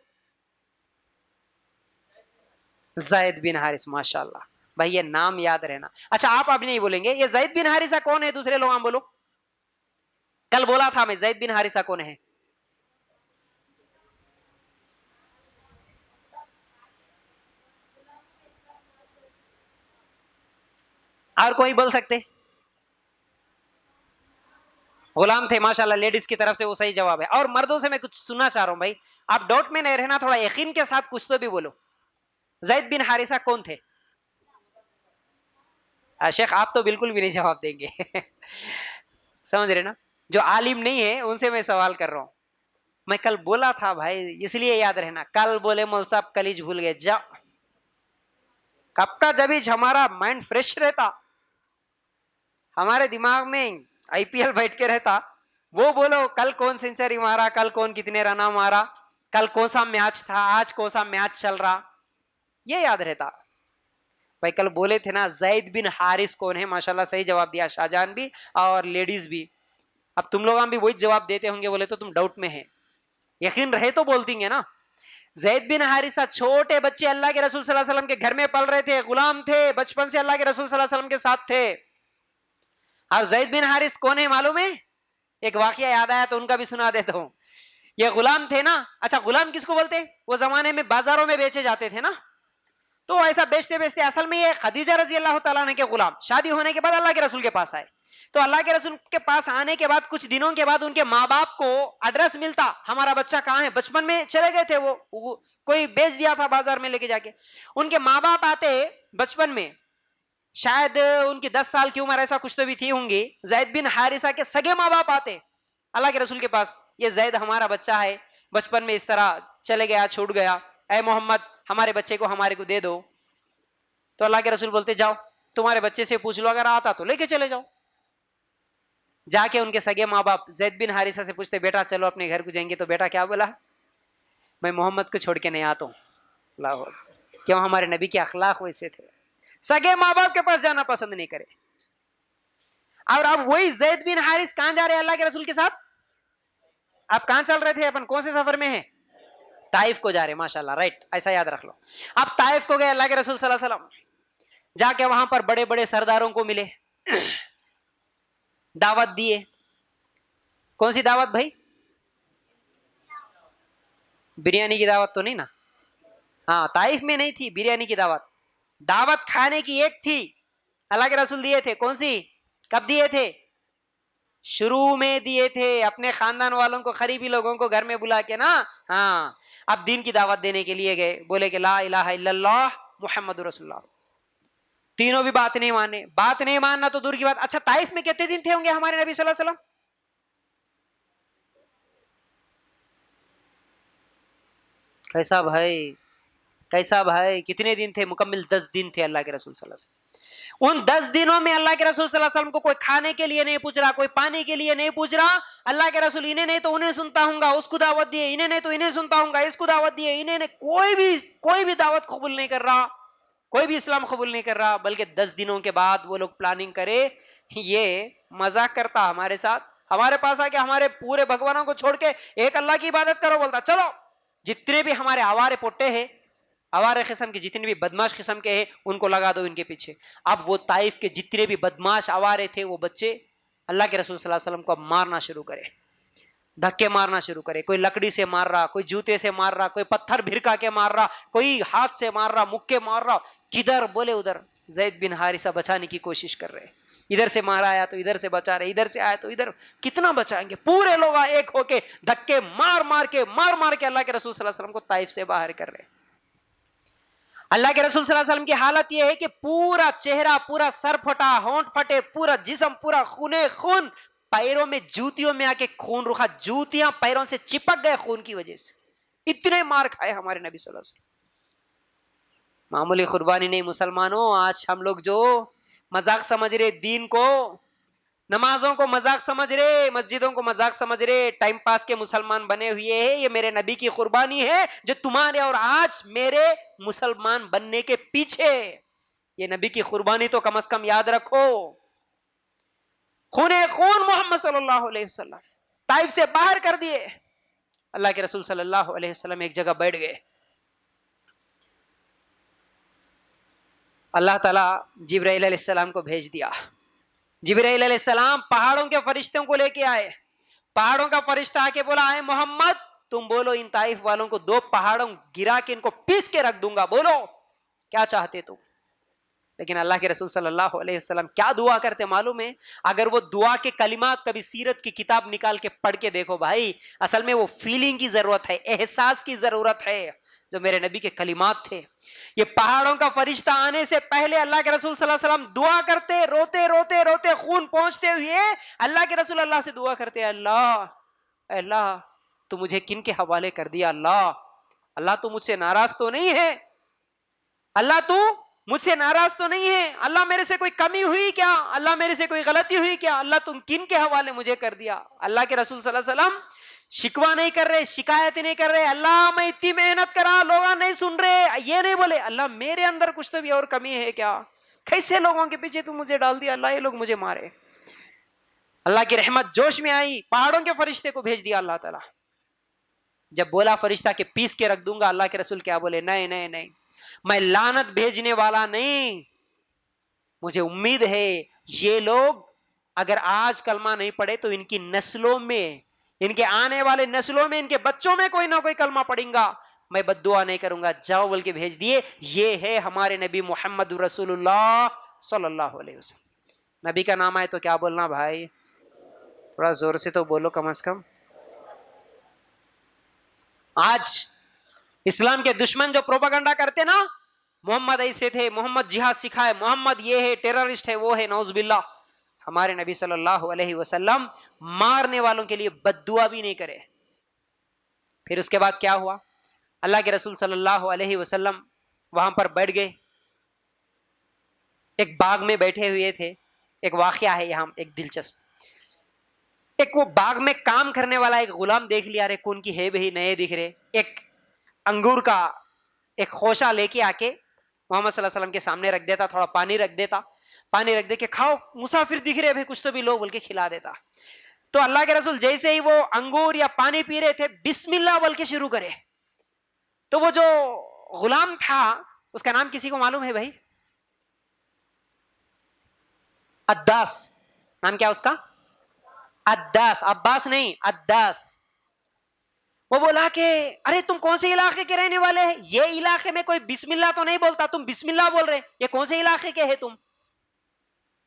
زید بن حارث. ماشاء اللہ بھائی یہ نام یاد رہنا. اچھا آپ اب نہیں بولیں گے یہ زید بن حارثہ کون ہے, دوسرے لوگ ہم بولو. کل بولا تھا میں زید بن حارثہ کون ہے. اور کوئی بول سکتے؟ غلام تھے ماشاءاللہ, لیڈیز کی طرف سے وہ صحیح جواب ہے. اور مردوں سے میں کچھ سننا چاہ رہا ہوں بھائی, آپ ڈاؤٹ میں نہیں رہنا, تھوڑا یقین کے ساتھ کچھ تو بھی بولو. زید بن حارثہ کون تھے؟ شیخ آپ تو بالکل بھی نہیں جواب دیں گے سمجھ رہے نا, جو عالم نہیں ہے ان سے میں سوال کر رہا ہوں. میں کل بولا تھا بھائی, اس لیے یاد رہنا, کل بولے مول صاحب کلیج بھول گئے, جا کب کا جب ہمارا مائنڈ فریش رہتا, ہمارے دماغ میں آئی پی ایل بیٹھ کے رہتا, وہ بولو کل کون سینچری مارا, کل کون کتنے رنا مارا, کل کون سا میچ تھا, آج کون سا میچ چل رہا, یہ یاد رہتا. بھائی کل بولے تھے نا زید بن حارث کون ہے, ماشاءاللہ صحیح جواب دیا شاہجہان بھی اور لیڈیز بھی. اب تم لوگ بھی وہی جواب دیتے ہوں گے, بولے تو تم ڈاؤٹ میں ہیں, یقین رہے تو بولتی گے نا. زید بن حارثہ چھوٹے بچے اللہ کے رسول صلی اللہ علیہ وسلم کے گھر میں پل رہے تھے, غلام تھے, بچپن سے اللہ کے رسول صلی اللہ علیہ وسلم کے ساتھ تھے. اور زید بن حارث کون ہے معلوم ہے؟ ایک واقعہ یاد آیا تو ان کا بھی سنا دیتا ہوں. یہ غلام تھے نا, اچھا غلام کس کو بولتے, وہ زمانے میں بازاروں میں بیچے جاتے تھے نا, تو ایسا بیچتے بیچتے اصل میں یہ خدیجہ رضی اللہ تعالیٰ عنہ کے غلام شادی ہونے کے بعد اللہ کے رسول کے پاس آئے. تو اللہ کے رسول کے پاس آنے کے بعد کچھ دنوں کے بعد ان کے ماں باپ کو ایڈریس ملتا, ہمارا بچہ کہاں ہے, بچپن میں چلے گئے تھے, وہ کوئی بیچ دیا تھا بازار میں لے کے جا کے. ان کے ماں باپ آتے بچپن میں, شاید ان کی 10 سال کی عمر ایسا کچھ تو بھی تھی ہوں گی. زید بن حارثہ کے سگے ماں باپ آتے اللہ کے رسول کے پاس, یہ زید ہمارا بچہ ہے, بچپن میں اس طرح چلے گیا, چھوٹ گیا, اے محمد ہمارے بچے کو ہمارے کو دے دو. تو اللہ کے رسول بولتے جاؤ تمہارے بچے سے پوچھ لو, اگر آتا تو لے کے چلے جاؤ. جا کے ان کے سگے ماں باپ زید بن حارثہ سے پوچھتے بیٹا چلو اپنے گھر کو جائیں گے. تو بیٹا کیا بولا, میں محمد کو چھوڑ کے نہیں آتا ہوں. اللہ, کیوں, ہمارے نبی کے اخلاق ویسے تھے, سگے ماں باپ کے پاس جانا پسند نہیں کرے. اور اب وہی زید بن حارث کہاں جا رہے ہیں اللہ کے رسول کے ساتھ, آپ کہاں چل رہے تھے, اپن کون سے سفر میں ہیں, طائف کو جا رہے, ماشاءاللہ رائٹ, ایسا یاد رکھ لو. اب طائف کو گئے اللہ کے رسول صلی اللہ علیہ وسلم, جا کے وہاں پر بڑے بڑے سرداروں کو ملے, دعوت دیے. کون سی دعوت بھائی, بریانی کی دعوت تو نہیں نا, ہاں طائف میں نہیں تھی بریانی کی دعوت, دعوت کھانے کی ایک تھی, اللہ کے رسول دیے تھے. کون سی, کب دیے تھے, شروع میں دیے تھے, اپنے خاندان والوں کو, قریبی لوگوں کو گھر میں بلا کے نا. ہاں اب دین کی دعوت دینے کے لیے گئے, بولے کہ لا الہ الا اللہ محمد رسول اللہ. تینوں بھی بات نہیں مانے, بات نہیں ماننا تو دور کی بات. اچھا طائف میں کتنے دن تھے ہوں گے ہمارے نبی صلی اللہ علیہ وسلم, کیسا بھائی, کیسا بھائی, کتنے دن تھے, مکمل 10 دن تھے اللہ کے رسول صلی اللہ علیہ وسلم. ان 10 دنوں میں اللہ کے رسول صلی اللہ علیہ وسلم کو کوئی کھانے کے لیے نہیں پوچھ رہا, کوئی پانی کے لیے نہیں پوچھ رہا. اللہ کے رسول انہیں نہیں تو انہیں سنتا ہوں گا, اس کو دعوت دیے, انہیں نہیں تو انہیں سنتا ہوں گا, اس کو دعوت دیے, انہیں نہیں, کوئی بھی دعوت قبول نہیں کر رہا, کوئی بھی اسلام قبول نہیں کر رہا. بلکہ 10 دنوں کے بعد وہ لوگ پلاننگ کرے, یہ مزاق کرتا ہمارے ساتھ, ہمارے پاس آ کے ہمارے پورے بھگوانوں کو چھوڑ کے ایک اللہ کی عبادت کرو, بولتا چلو جتنے بھی ہمارے آوارے پوٹے ہیں, آوارے قسم کے جتنے بھی بدماش قسم کے ہیں, ان کو لگا دو ان کے پیچھے. اب وہ طائف کے جتنے بھی بدماش آوارے تھے, وہ بچے اللہ کے رسول صلی اللہ علیہ وسلم کو مارنا شروع کرے, دھکے مارنا شروع کرے. کوئی لکڑی سے مار رہا, کوئی جوتے سے مار رہا, کوئی پتھر بھرکا کے مار رہا, کوئی ہاتھ سے مار رہا, مکے مار رہا, کدھر بولے ادھر. زید بن حارثہ بچانے کی کوشش کر رہے, ادھر سے مارا آیا تو ادھر سے بچا رہے, ادھر سے آیا تو ادھر, کتنا بچائیں گے. پورے لوگ ایک ہو کے دھکے مار مار کے اللہ کے رسول صلی اللہ علیہ وسلم کو طائف سے باہر کر رہے. اللہ کے رسول صلی اللہ علیہ وسلم کی حالت یہ ہے کہ پورا چہرہ, پورا سر پھٹا, ہونٹ پھٹے, پورا جسم پورا خونے خون, پیروں میں جوتیوں میں آ کے خون رکھا, جوتیاں پیروں سے چپک گئے خون کی وجہ سے. اتنے مار کھائے ہمارے نبی صلی اللہ علیہ وسلم. معمولی قربانی نہیں مسلمانوں, آج ہم لوگ جو مذاق سمجھ رہے دین کو, نمازوں کو مذاق سمجھ رہے, مسجدوں کو مذاق سمجھ رہے, ٹائم پاس کے مسلمان بنے ہوئے ہیں. یہ میرے نبی کی قربانی ہے جو تمہارے اور آج میرے مسلمان بننے کے پیچھے. یہ نبی کی قربانی تو کم از کم یاد رکھو. خون محمد صلی اللہ علیہ وسلم طائف سے باہر کر دیے. اللہ کے رسول صلی اللہ علیہ وسلم ایک جگہ بیٹھ گئے. اللہ تعالیٰ جبرائیل علیہ السلام کو بھیج دیا. جبرائیل علیہ السلام پہاڑوں کے فرشتوں کو لے کے آئے. پہاڑوں کا فرشتہ آ کے بولا, اے محمد تم بولو ان طائف والوں کو 2 پہاڑوں گرا کے ان کو پیس کے رکھ دوں گا, بولو کیا چاہتے تم. لیکن اللہ کے رسول صلی اللہ علیہ وسلم کیا دعا کرتے معلوم ہے؟ اگر وہ دعا کے کلمات کبھی سیرت کی کتاب نکال کے پڑھ کے دیکھو بھائی، اصل میں وہ فیلنگ کی ضرورت ہے، احساس کی ضرورت ہے جو میرے نبی کے کلمات تھے۔ یہ پہاڑوں کا فرشتہ آنے سے پہلے اللہ کے رسول صلی اللہ علیہ وسلم دعا کرتے، روتے روتے روتے خون پہنچتے ہوئے اللہ کے رسول اللہ سے دعا کرتے، اللہ تو مجھے کن کے حوالے کر دیا؟ اللہ تو مجھ سے ناراض تو نہیں ہے؟ اللہ تو مجھ سے ناراض تو نہیں ہے؟ اللہ میرے سے کوئی کمی ہوئی کیا؟ اللہ میرے سے کوئی غلطی ہوئی کیا؟ اللہ تم کن کے حوالے مجھے کر دیا؟ اللہ کے رسول صلی اللہ علیہ وسلم شکوہ نہیں کر رہے، شکایت نہیں کر رہے، اللہ میں اتنی محنت کرا لوگ نہیں سن رہے، یہ نہیں بولے اللہ میرے اندر کچھ تو بھی اور کمی ہے کیا؟ کیسے لوگوں کے پیچھے تم مجھے ڈال دیا؟ اللہ یہ لوگ مجھے مارے۔ اللہ کی رحمت جوش میں آئی، پہاڑوں کے فرشتے کو بھیج دیا اللہ تعالیٰ۔ جب بولا فرشتہ کہ پیس کے رکھ دوں گا، اللہ کے رسول کیا بولے؟ نہیں نہیں نہیں، میں لعنت بھیجنے والا نہیں، مجھے امید ہے یہ لوگ اگر آج کلمہ نہیں پڑھے تو ان کی نسلوں میں، ان کے آنے والے نسلوں میں، ان کے بچوں میں کوئی نہ کوئی کلمہ پڑھیں گا، میں بد دعا نہیں کروں گا، جاؤ بول کے بھیج دیے۔ یہ ہے ہمارے نبی محمد رسول اللہ صلی اللہ علیہ وسلم۔ نبی کا نام آئے تو کیا بولنا بھائی؟ تھوڑا زور سے تو بولو کم از کم۔ آج اسلام کے دشمن جو پروپیگنڈا کرتے نا، محمد ایسے تھے، محمد جہاد سکھائے، محمد یہ ہے، ٹیررسٹ ہے، وہ ہے، نعوذ باللہ۔ ہمارے نبی صلی اللہ علیہ وسلم مارنے والوں کے لیے بد دعا بھی نہیں کرے۔ پھر اس کے بعد کیا ہوا؟ اللہ کے رسول صلی اللہ علیہ وسلم وہاں پر بیٹھ گئے، ایک باغ میں بیٹھے ہوئے تھے۔ ایک واقعہ ہے یہاں ایک دلچسپ، ایک وہ باغ میں کام کرنے والا ایک غلام دیکھ لیا، رے کون کی ہے بھائی، نئے دکھ رہے، ایک انگور کا ایک خوشہ لے کے آ کے محمد صلی اللہ علیہ وسلم کے سامنے رکھ دیتا، تھوڑا پانی رکھ دیتا، پانی رکھ دے کے کھاؤ، مسافر دکھ رہے بھائی کچھ تو بھی لو بول کے کھلا دیتا۔ تو اللہ کے رسول جیسے ہی وہ انگور یا پانی پی رہے تھے، بسم اللہ بول کے شروع کرے، تو وہ جو غلام تھا اس کا نام کسی کو معلوم ہے بھائی؟ عداس، نام کیا اس کا؟ عداس، عباس نہیں، عداس۔ وہ بولا کہ ارے تم کون سے علاقے کے رہنے والے ہیں؟ یہ علاقے میں کوئی بسم اللہ تو نہیں بولتا، تم بسم اللہ بول رہے، یہ کون سے علاقے کے ہیں تم؟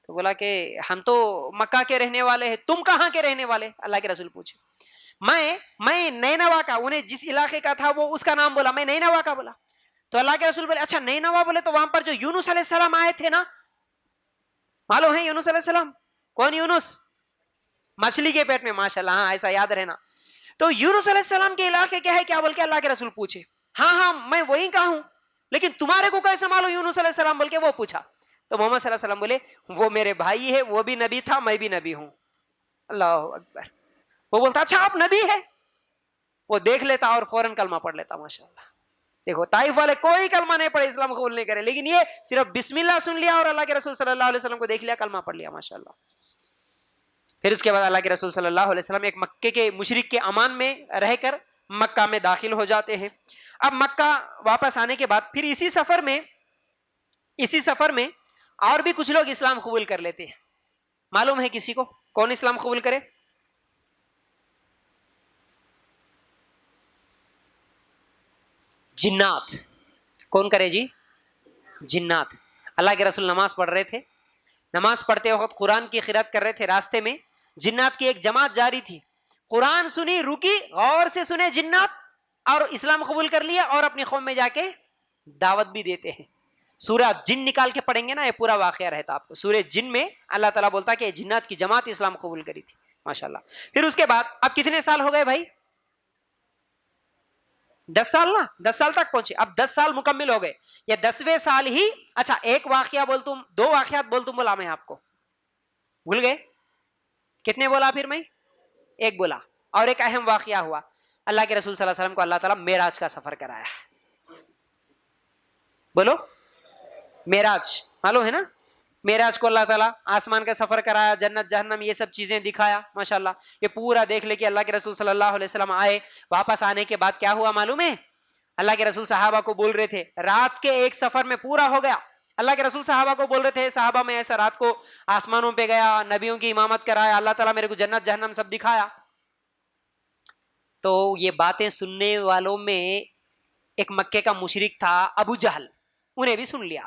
تو بولا کہ ہم تو مکہ کے رہنے والے ہیں، تم کہاں کے رہنے والے؟ اللہ کے رسول پوچھے، میں نینوا کا، انہیں جس علاقے کا تھا وہ اس کا نام بولا، میں نینوا کا بولا۔ تو اللہ کے رسول بولے اچھا نینوا بولے تو وہاں پر جو یونس علیہ السلام آئے تھے نا، معلوم ہے یونس علیہ السلام؟ کون یونس؟ مچھلی کے پیٹ میں، ماشاءاللہ، ہاں ایسا یاد رہنا۔ تو یونس علیہ السلام کے علاقے کیا ہے کیا بول کے اللہ کے رسول پوچھے، ہاں میں وہیں کا ہوں، لیکن تمہارے کو کیسے معلوم یونس علیہ السلام بول کے وہ پوچھا۔ تو محمد صلی اللہ علیہ وسلم بولے وہ میرے بھائی ہے، وہ بھی نبی تھا، میں بھی نبی ہوں۔ اللہ اکبر۔ وہ بولتا اچھا آپ نبی ہے؟ وہ دیکھ لیتا اور فوراً کلمہ پڑھ لیتا، ماشاءاللہ۔ دیکھو طائف والے کوئی کلمہ نہیں پڑھے، اسلام قبول نہیں کرے، لیکن یہ صرف بسم اللہ سن لیا اور اللہ کے رسول صلی اللہ علیہ وسلم کو دیکھ لیا، کلمہ پڑھ لیا، ماشاءاللہ۔ پھر اس کے بعد اللہ کے رسول صلی اللہ علیہ وسلم ایک مکے کے مشرک کے امان میں رہ کر مکہ میں داخل ہو جاتے ہیں۔ اب مکہ واپس آنے کے بعد پھر اسی سفر میں اور بھی کچھ لوگ اسلام قبول کر لیتے ہیں۔ معلوم ہے کسی کو کون اسلام قبول کرے؟ جنات۔ کون کرے جی؟ جنات۔ اللہ کے رسول نماز پڑھ رہے تھے، نماز پڑھتے وقت قرآن کی قرات کر رہے تھے، راستے میں جنات کی ایک جماعت جاری تھی، قرآن سنی، رکی، غور سے سنے جنات اور اسلام قبول کر لیا، اور اپنی قوم میں جا کے دعوت بھی دیتے ہیں۔ سورہ جن نکال کے پڑھیں گے نا، یہ پورا واقعہ رہتا آپ کو۔ سورہ جن میں اللہ تعالیٰ بولتا کہ جنات کی جماعت اسلام قبول کری تھی، ماشاءاللہ۔ پھر اس کے بعد اب کتنے سال ہو گئے بھائی؟ 10 سال نا، 10 سال تک پہنچے، اب 10 سال مکمل ہو گئے، یہ 10ویں سال ہی۔ اچھا ایک واقعہ بول تم، 2 واقعات بول تم بولا میں آپ کو، بھول گئے؟ کتنے بولا پھر میں؟ ایک بولا، اور ایک اہم واقعہ ہوا، اللہ کے رسول صلی اللہ علیہ وسلم کو اللہ تعالیٰ معراج کا سفر کرایا۔ بولو معراج، معلوم ہے نا؟ معراج کو اللہ تعالیٰ آسمان کا سفر کرایا، جنت جہنم یہ سب چیزیں دکھایا، ماشاءاللہ۔ یہ پورا دیکھ لے کہ اللہ کے رسول صلی اللہ علیہ وسلم آئے، واپس آنے کے بعد کیا ہوا معلوم ہے؟ اللہ کے رسول صحابہ کو بول رہے تھے، رات کے ایک سفر میں پورا ہو گیا، اللہ کے رسول صحابہ کو بول رہے تھے صحابہ میں ایسا رات کو آسمانوں پہ گیا، نبیوں کی امامت کرایا، اللہ تعالیٰ میرے کو جنت جہنم سب دکھایا۔ تو یہ باتیں سننے والوں میں ایک مکے کا مشرک تھا ابو جہل، انہیں بھی سن لیا۔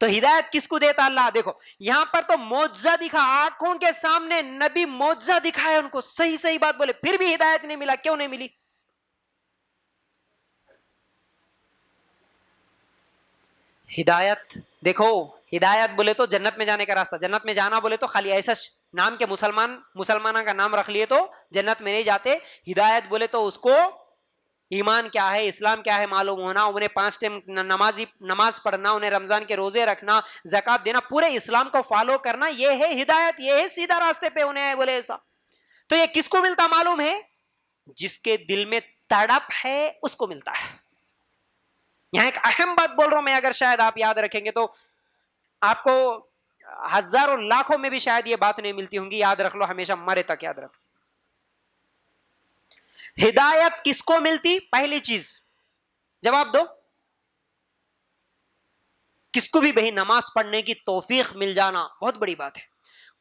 تو ہدایت کس کو دیتا اللہ؟ دیکھو یہاں پر تو معجزہ دکھا، آنکھوں کے سامنے نبی معجزہ دکھایا ان کو، صحیح صحیح بات بولے، پھر بھی ہدایت نہیں ملا. کیوں نہیں ملی؟ ہدایت دیکھو، ہدایت بولے تو جنت میں جانے کا راستہ، جنت میں جانا بولے تو خالی ایسا نام کے مسلمانوں کا نام رکھ لیے تو جنت میں نہیں جاتے. ہدایت بولے تو اس کو ایمان کیا ہے، اسلام کیا ہے معلوم ہونا، انہیں 5 ٹائم نماز پڑھنا، انہیں رمضان کے روزے رکھنا، زکات دینا، پورے اسلام کو فالو کرنا، یہ ہے ہدایت، یہ ہے سیدھا راستے پہ انہیں بولے ایسا. تو یہ کس کو ملتا معلوم ہے؟ جس کے دل میں تڑپ ہے اس کو ملتا ہے. یہاں ایک اہم بات بول رہا ہوں میں، اگر شاید آپ یاد رکھیں گے تو آپ کو ہزاروں لاکھوں میں بھی شاید یہ بات نہیں ملتی ہوں گی. یاد رکھ لو ہمیشہ، مرے تک یاد رکھ. ہدایت کس کو ملتی؟ پہلی چیز جواب دو. کس کو بھی بھئی نماز پڑھنے کی توفیق مل جانا بہت بڑی بات ہے.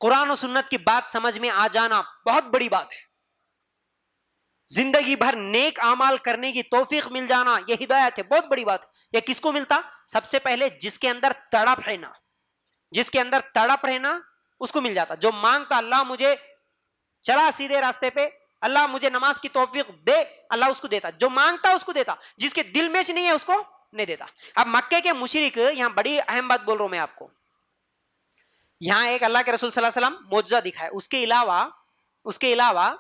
قرآن و سنت کی بات سمجھ میں آ جانا بہت بڑی بات ہے. زندگی بھر نیک اعمال کرنے کی توفیق مل جانا یہ ہدایت ہے، بہت بڑی بات. یہ کس کو ملتا؟ سب سے پہلے جس کے اندر تڑپ رہنا، جس کے اندر تڑپ رہنا اس کو مل جاتا. جو مانگتا اللہ مجھے چلا سیدھے راستے پہ، اللہ مجھے نماز کی توفیق دے، اللہ اس کو دیتا. جو مانگتا اس کو دیتا، جس کے دل میں نہیں ہے اس کو نہیں دیتا. اب مکے کے مشرک، یہاں بڑی اہم بات بول رہا ہوں میں آپ کو، یہاں ایک اللہ کے رسول صلی اللہ علیہ وسلم معجزہ دکھائے، اس کے علاوہ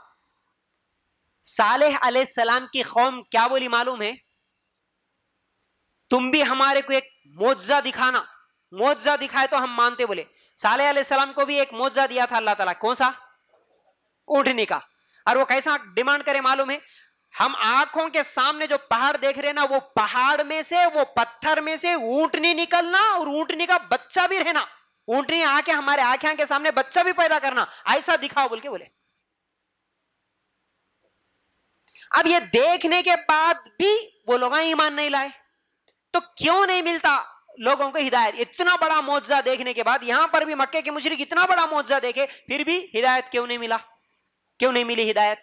صالح علیہ السلام کی قوم کیا بولی معلوم ہے؟ تم بھی ہمارے کو ایک معجزہ دکھانا، معجزہ دکھائے تو ہم مانتے. بولے صالح علیہ السلام کو بھی ایک معجزہ دیا تھا اللہ تعالیٰ. کون سا؟ اونٹنی کا. اور وہ کیسا ڈیمانڈ کرے معلوم ہے؟ ہم آنکھوں کے سامنے جو پہاڑ دیکھ رہے نا، وہ پہاڑ میں سے، وہ پتھر میں سے اونٹنی نکلنا اور اونٹنی کا بچہ بھی رہنا، اونٹنی آ کے ہمارے آنکھوں کے سامنے بچہ بھی پیدا کرنا، ایسا دکھاؤ بول کے بولے. اب یہ دیکھنے کے بعد بھی وہ لوگ ایمان نہیں لائے. تو کیوں نہیں ملتا لوگوں کو ہدایت؟ اتنا بڑا معجزہ دیکھنے کے بعد، یہاں پر بھی مکے کے مشرک اتنا بڑا معجزہ دیکھے پھر بھی ہدایت کیوں نہیں ملا؟ کیوں نہیں ملی ہدایت؟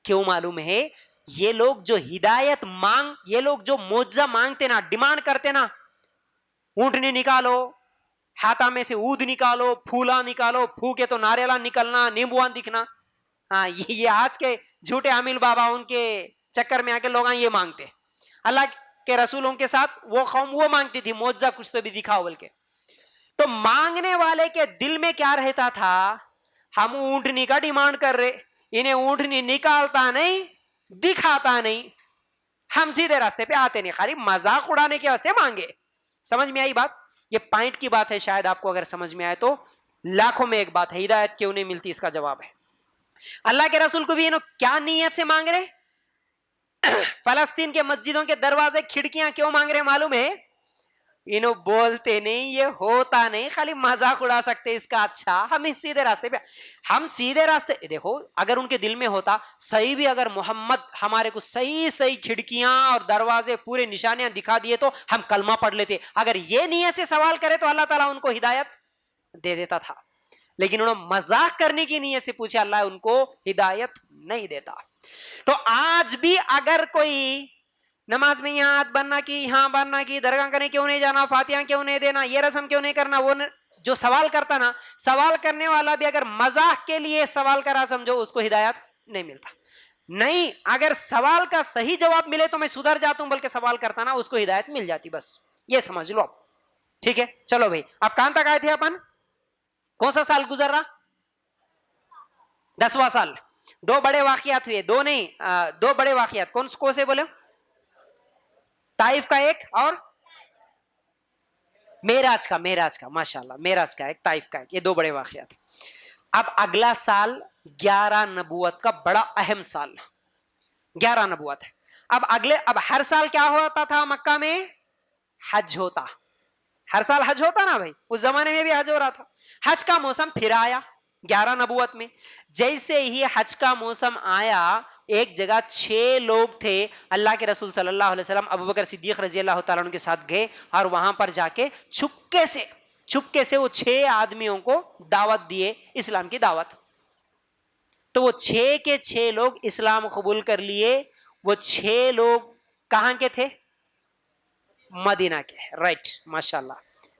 کیوں معلوم ہے؟ یہ لوگ جو ہدایت یہ لوگ جو معجزہ مانگتے نا، ڈیمانڈ کرتے نا، اونٹنی نکالو، ہاتھا میں سے اود نکالو، پھولا نکالو، پھوکے تو ناریلا نکلنا، نیمبوان دکھنا. ہاں یہ آج کے جھوٹے عامل بابا ان کے چکر میں آ کے لوگ یہ مانگتے. اللہ کے رسولوں کے ساتھ وہ قوم وہ مانگتی تھی معجزہ کچھ تو بھی دکھاؤ بول کے. تو مانگنے والے کے دل میں کیا رہتا تھا؟ ہم اونٹنی کا ڈیمانڈ کر رہے، انہیں اونٹنی نکالتا نہیں، دکھاتا نہیں، ہم سیدھے راستے پہ آتے نہیں، خالی مذاق اڑانے کی وجہ سے مانگے. سمجھ میں آئی بات؟ یہ پوائنٹ کی بات ہے، شاید آپ کو اگر سمجھ میں آئے تو لاکھوں میں ایک بات ہے. ہدایت کیوں نہیں ملتی اس کا جواب ہے. اللہ کے رسول کو بھی انہوں کیا نیت سے مانگ رہے؟ فلسطین کے مسجدوں کے دروازے کھڑکیاں کیوں مانگ رہے معلوم ہے؟ انہوں بولتے نہیں، یہ ہوتا نہیں، خالی مذاق اڑا سکتے اس کا. اچھا ہمیں سیدھے راستے پہ، ہم سیدھے راستے دیکھو، اگر ان کے دل میں ہوتا صحیح بھی، اگر محمد ہمارے کو صحیح کھڑکیاں اور دروازے پورے نشانیاں دکھا دیے تو ہم کلمہ پڑھ لیتے. اگر یہ نیت سے سوال کرے تو اللہ تعالیٰ ان کو ہدایت دے دیتا تھا. لیکن انہوں مذاق کرنے کی نیت سے پوچھے، اللہ ان کو ہدایت نہیں دیتا. تو آج بھی اگر کوئی نماز میں یہاں ہاتھ بننا کی، یہاں بننا کی، درگاہ کرنے کیوں نہیں جانا، فاتحہ کیوں نہیں دینا، یہ رسم کیوں نہیں کرنا، وہ جو سوال کرتا نا، سوال کرنے والا بھی اگر مذاق کے لیے سوال کرا سمجھو، اس کو ہدایت نہیں ملتا. نہیں، اگر سوال کا صحیح جواب ملے تو میں سدھر جاتا ہوں بلکہ سوال کرتا نا، اس کو ہدایت مل جاتی. بس یہ سمجھ لو. ٹھیک ہے چلو بھائی، اب کہاں تک آئے تھے اپن؟ کون سا سال گزر رہا؟ 10واں سال. 2 بڑے واقعات ہوئے، 2 نہیں 2 بڑے واقعات. کون سے بولے؟ طائف کا ایک اور معراج کا ماشاءاللہ، معراج کا ایک، طائف کا ایک، یہ 2 بڑے واقعات. اب اگلا سال 11 نبوت کا بڑا اہم سال، 11 نبوت ہے. اب ہر سال کیا ہوتا تھا مکہ میں؟ حج ہوتا. ہر سال حج ہوتا نا بھائی، اس زمانے میں بھی حج ہو رہا تھا. حج کا موسم پھر آیا 11 نبوت میں. جیسے ہی حج کا موسم آیا، ایک جگہ 6 لوگ تھے، اللہ کے رسول صلی اللہ علیہ وسلم ابوبکر صدیق رضی اللہ تعالیٰ عنہ کے ساتھ گئے اور وہاں پر جا کے چھپکے سے وہ 6 آدمیوں کو دعوت دیے، اسلام کی دعوت. تو وہ 6 کے 6 لوگ اسلام قبول کر لیے. وہ 6 لوگ کہاں کے تھے؟ مدینہ کے. رائٹ، ماشاءاللہ.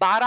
12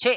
6।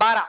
12।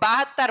72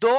2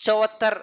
74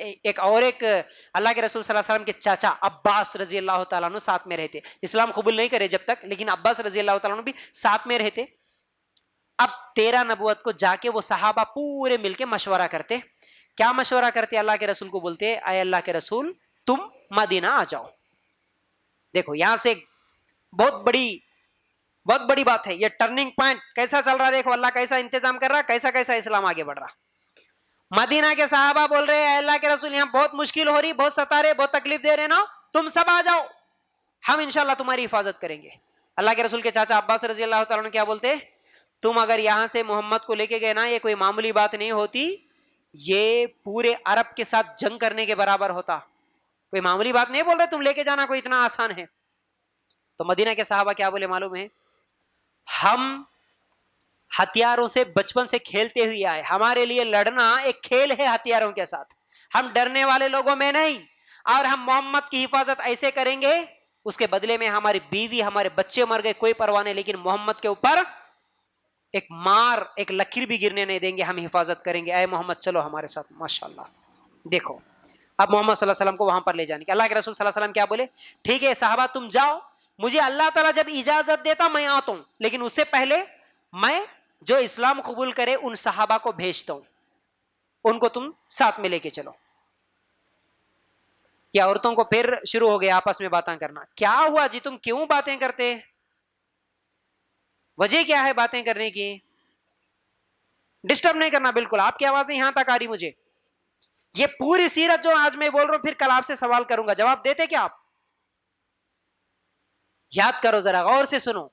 ایک اور ایک اللہ کے رسول صلی اللہ علیہ وسلم کے چاچا عباس رضی اللہ تعالیٰ عنہ ساتھ میں رہتے. اسلام قبول نہیں کرے جب تک, لیکن عباس رضی اللہ تعالیٰ عنہ بھی ساتھ میں رہتے. اب 13 نبوت کو جا کے وہ صحابہ پورے مل کے مشورہ کرتے. کیا مشورہ کرتے؟ اللہ کے رسول کو بولتے اے اللہ کے رسول تم مدینہ آ جاؤ. دیکھو یہاں سے بہت بڑی بات ہے, یہ ٹرننگ پوائنٹ کیسا چل رہا, دیکھو اللہ کیسا انتظام کر رہا, کیسا کیسا اسلام آگے بڑھ رہا. مدینہ کے صحابہ بول رہے اے اللہ کے رسول یہاں بہت مشکل ہو رہی, بہت ستا رہے, بہت تکلیف دے رہے نا, تم سب آ جاؤ, ہم انشاءاللہ تمہاری حفاظت کریں گے. اللہ کے رسول کے چاچا عباس رضی اللہ تعالیٰ عنہ کیا بولتے, تم اگر یہاں سے محمد کو لے کے گئے نا, یہ کوئی معمولی بات نہیں ہوتی, یہ پورے عرب کے ساتھ جنگ کرنے کے برابر ہوتا. کوئی معمولی بات نہیں بول رہے تم لے کے جانا کوئی اتنا آسان ہے. تو مدینہ کے صحابہ کیا بولے معلوم ہے, ہم ہتھیاروں سے بچپن سے کھیلتے ہوئے آئے, ہمارے لیے لڑنا ایک کھیل ہے ہتھیاروں کے ساتھ, ہم ڈرنے والے لوگوں میں نہیں, اور ہم محمد کی حفاظت ایسے کریں گے اس کے بدلے میں ہماری بیوی ہمارے بچے مر گئے کوئی پرواہ نہیں, لیکن محمد کے اوپر ایک مار ایک لکیر بھی گرنے نہیں دیں گے, ہم حفاظت کریں گے, اے محمد چلو ہمارے ساتھ. ماشاءاللہ دیکھو اب محمد صلی اللہ علیہ وسلم کو وہاں پر لے جانے کے اللہ کے رسول صلی اللہ علیہ وسلم کیا بولے, ٹھیک ہے صحابہ تم جاؤ, مجھے اللہ تعالیٰ جب اجازت دیتا میں آتا ہوں, لیکن اس سے پہلے میں جو اسلام قبول کرے ان صحابہ کو بھیجتا ہوں, ان کو تم ساتھ میں لے کے چلو. یا عورتوں کو پھر شروع ہو گیا آپس میں باتیں کرنا, کیا ہوا جی تم کیوں باتیں کرتے, وجہ کیا ہے باتیں کرنے کی, ڈسٹرب نہیں کرنا بالکل, آپ کی آوازیں یہاں تک آ رہی مجھے. یہ پوری سیرت جو آج میں بول رہا ہوں پھر کل آپ سے سوال کروں گا, جواب دیتے کیا آپ؟ یاد کرو ذرا غور سے سنو.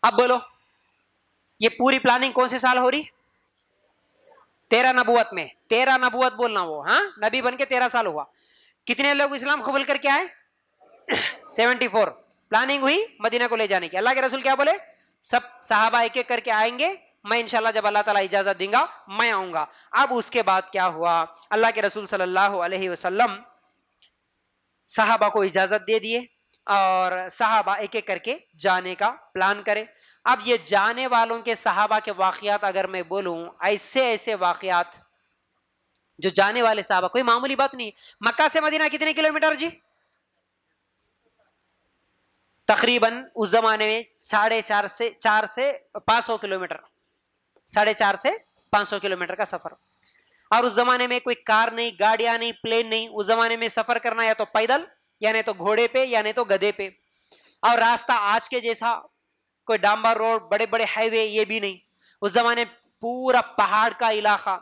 اب بولو یہ پوری پلاننگ کون سے سال ہو رہی؟ 13 نبوت میں, 13 نبوت بولنا وہ, ہاں نبی بن کے 13 سال ہوا. کتنے لوگ اسلام قبول کر کے آئے؟ 74. پلاننگ ہوئی مدینہ کو لے جانے کی. اللہ کے رسول کیا بولے, سب صحابہ ایک ایک کر کے آئیں گے, میں انشاءاللہ جب اللہ تعالیٰ اجازت دیں گا میں آؤں گا. اب اس کے بعد کیا ہوا, اللہ کے رسول صلی اللہ علیہ وسلم صحابہ کو اجازت دے دیے اور صحابہ ایک ایک کر کے جانے کا پلان کرے. اب یہ جانے والوں کے صحابہ کے واقعات اگر میں بولوں, ایسے واقعات جو جانے والے صحابہ, کوئی معمولی بات نہیں. مکہ سے مدینہ کتنے کلومیٹر جی؟ تقریباً اس زمانے میں 450 سے 500 کلومیٹر, 450 سے 500 کلومیٹر کا سفر. اور اس زمانے میں کوئی کار نہیں, گاڑیاں نہیں, پلین نہیں. اس زمانے میں سفر کرنا یا تو پیدل یا نہیں تو گھوڑے پہ یا نہیں تو گدھے پہ, اور راستہ آج کے جیسا کوئی ڈامبر روڈ بڑے بڑے ہائی وے یہ بھی نہیں. اس زمانے پورا پہاڑ کا علاقہ,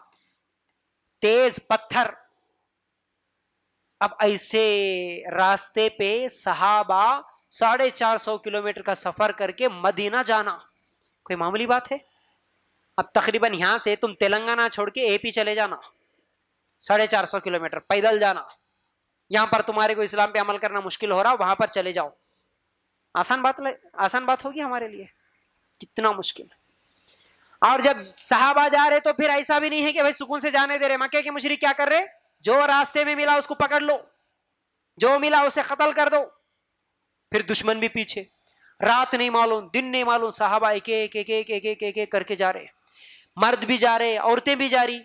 تیز پتھر. اب ایسے راستے پہ صحابہ 450 کلومیٹر کا سفر کر کے مدینہ جانا کوئی معمولی بات ہے؟ اب تقریباً یہاں سے تم تلنگانہ چھوڑ کے اے پی چلے جانا, 450 کلومیٹر پیدل جانا. یہاں پر تمہارے کو اسلام پہ عمل کرنا مشکل ہو رہا, وہاں پر چلے جاؤ. آسان بات ہوگی ہمارے لیے؟ کتنا مشکل. اور جب صحابہ جا رہے تو پھر ایسا بھی نہیں ہے کہ بھائی سکون سے جانے دے رہے. مکے کے مشرک کیا کر رہے, جو راستے میں ملا اس کو پکڑ لو, جو ملا اسے قتل کر دو. پھر دشمن بھی پیچھے, رات نہیں معلوم دن نہیں معلوم, صحابہ ایک ایک کر کے جا رہے, مرد بھی جا رہے, عورتیں بھی جا رہی.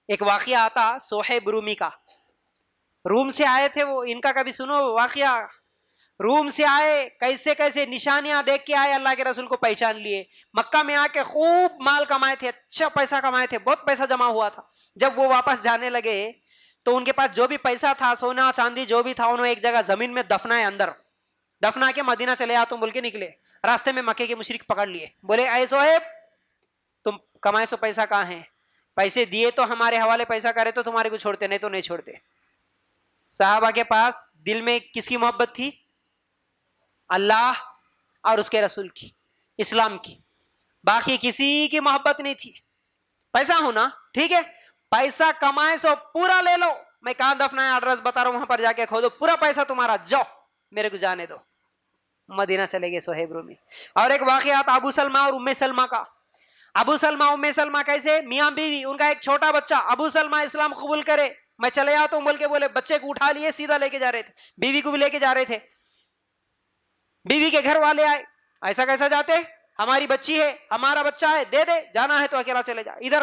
ایک واقعہ آتا صہیب رومی کا, روم سے آئے تھے وہ, ان کا کبھی سنو واقعہ. روم سے آئے, کیسے نشانیاں دیکھ کے آئے, اللہ کے رسول کو پہچان لیے. مکہ میں آ کے خوب مال کمائے تھے, اچھا پیسہ کمائے تھے, بہت پیسہ جمع ہوا تھا. جب وہ واپس جانے لگے تو ان کے پاس جو بھی پیسہ تھا, سونا چاندی جو بھی تھا, انہوں نے ایک جگہ زمین میں دفنائے, اندر دفنا کے مدینہ چلے آ تم بول کے نکلے. راستے میں مکے کے مشرک پکڑ لیے, بولے اے صہیب تم کمائے سو پیسہ کہاں ہیں, پیسے دیے تو ہمارے حوالے پیسہ کرے تو تمہارے کو چھوڑتے, نہیں تو نہیں چھوڑتے. صحابہ کے پاس دل میں کس کی محبت تھی؟ اللہ اور اس کے رسول کی, اسلام کی. باقی کسی کی محبت نہیں تھی. پیسہ ہونا ٹھیک ہے, پیسہ کمائے سو پورا لے لو, میں کہاں دفنا ہے ایڈریس بتا رہا ہوں, وہاں پر جا کے کھودو, پورا پیسہ تمہارا, جاؤ میرے کو جانے دو. مدینہ چلے گئے صہیب رومی. اور ایک واقعہ تھا ابو سلمہ اور ام سلمہ کا. ابو سلمہ ام سلمہ کیسے, میاں بیوی, ان کا ایک چھوٹا بچہ. ابو سلمہ اسلام قبول کرے, میں چلے آتا ہوں بول کے بولے, بچے کو اٹھا لیے سیدھا لے کے جا رہے تھے, بیوی کو بھی لے کے جا رہے تھے. بیوی کے گھر والے آئے, ایسا کیسا جاتے, ہماری بچی ہے, ہمارا بچہ ہے, دے دے, جانا ہے تو اکیلا چلے جا. ادھر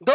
2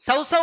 100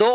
2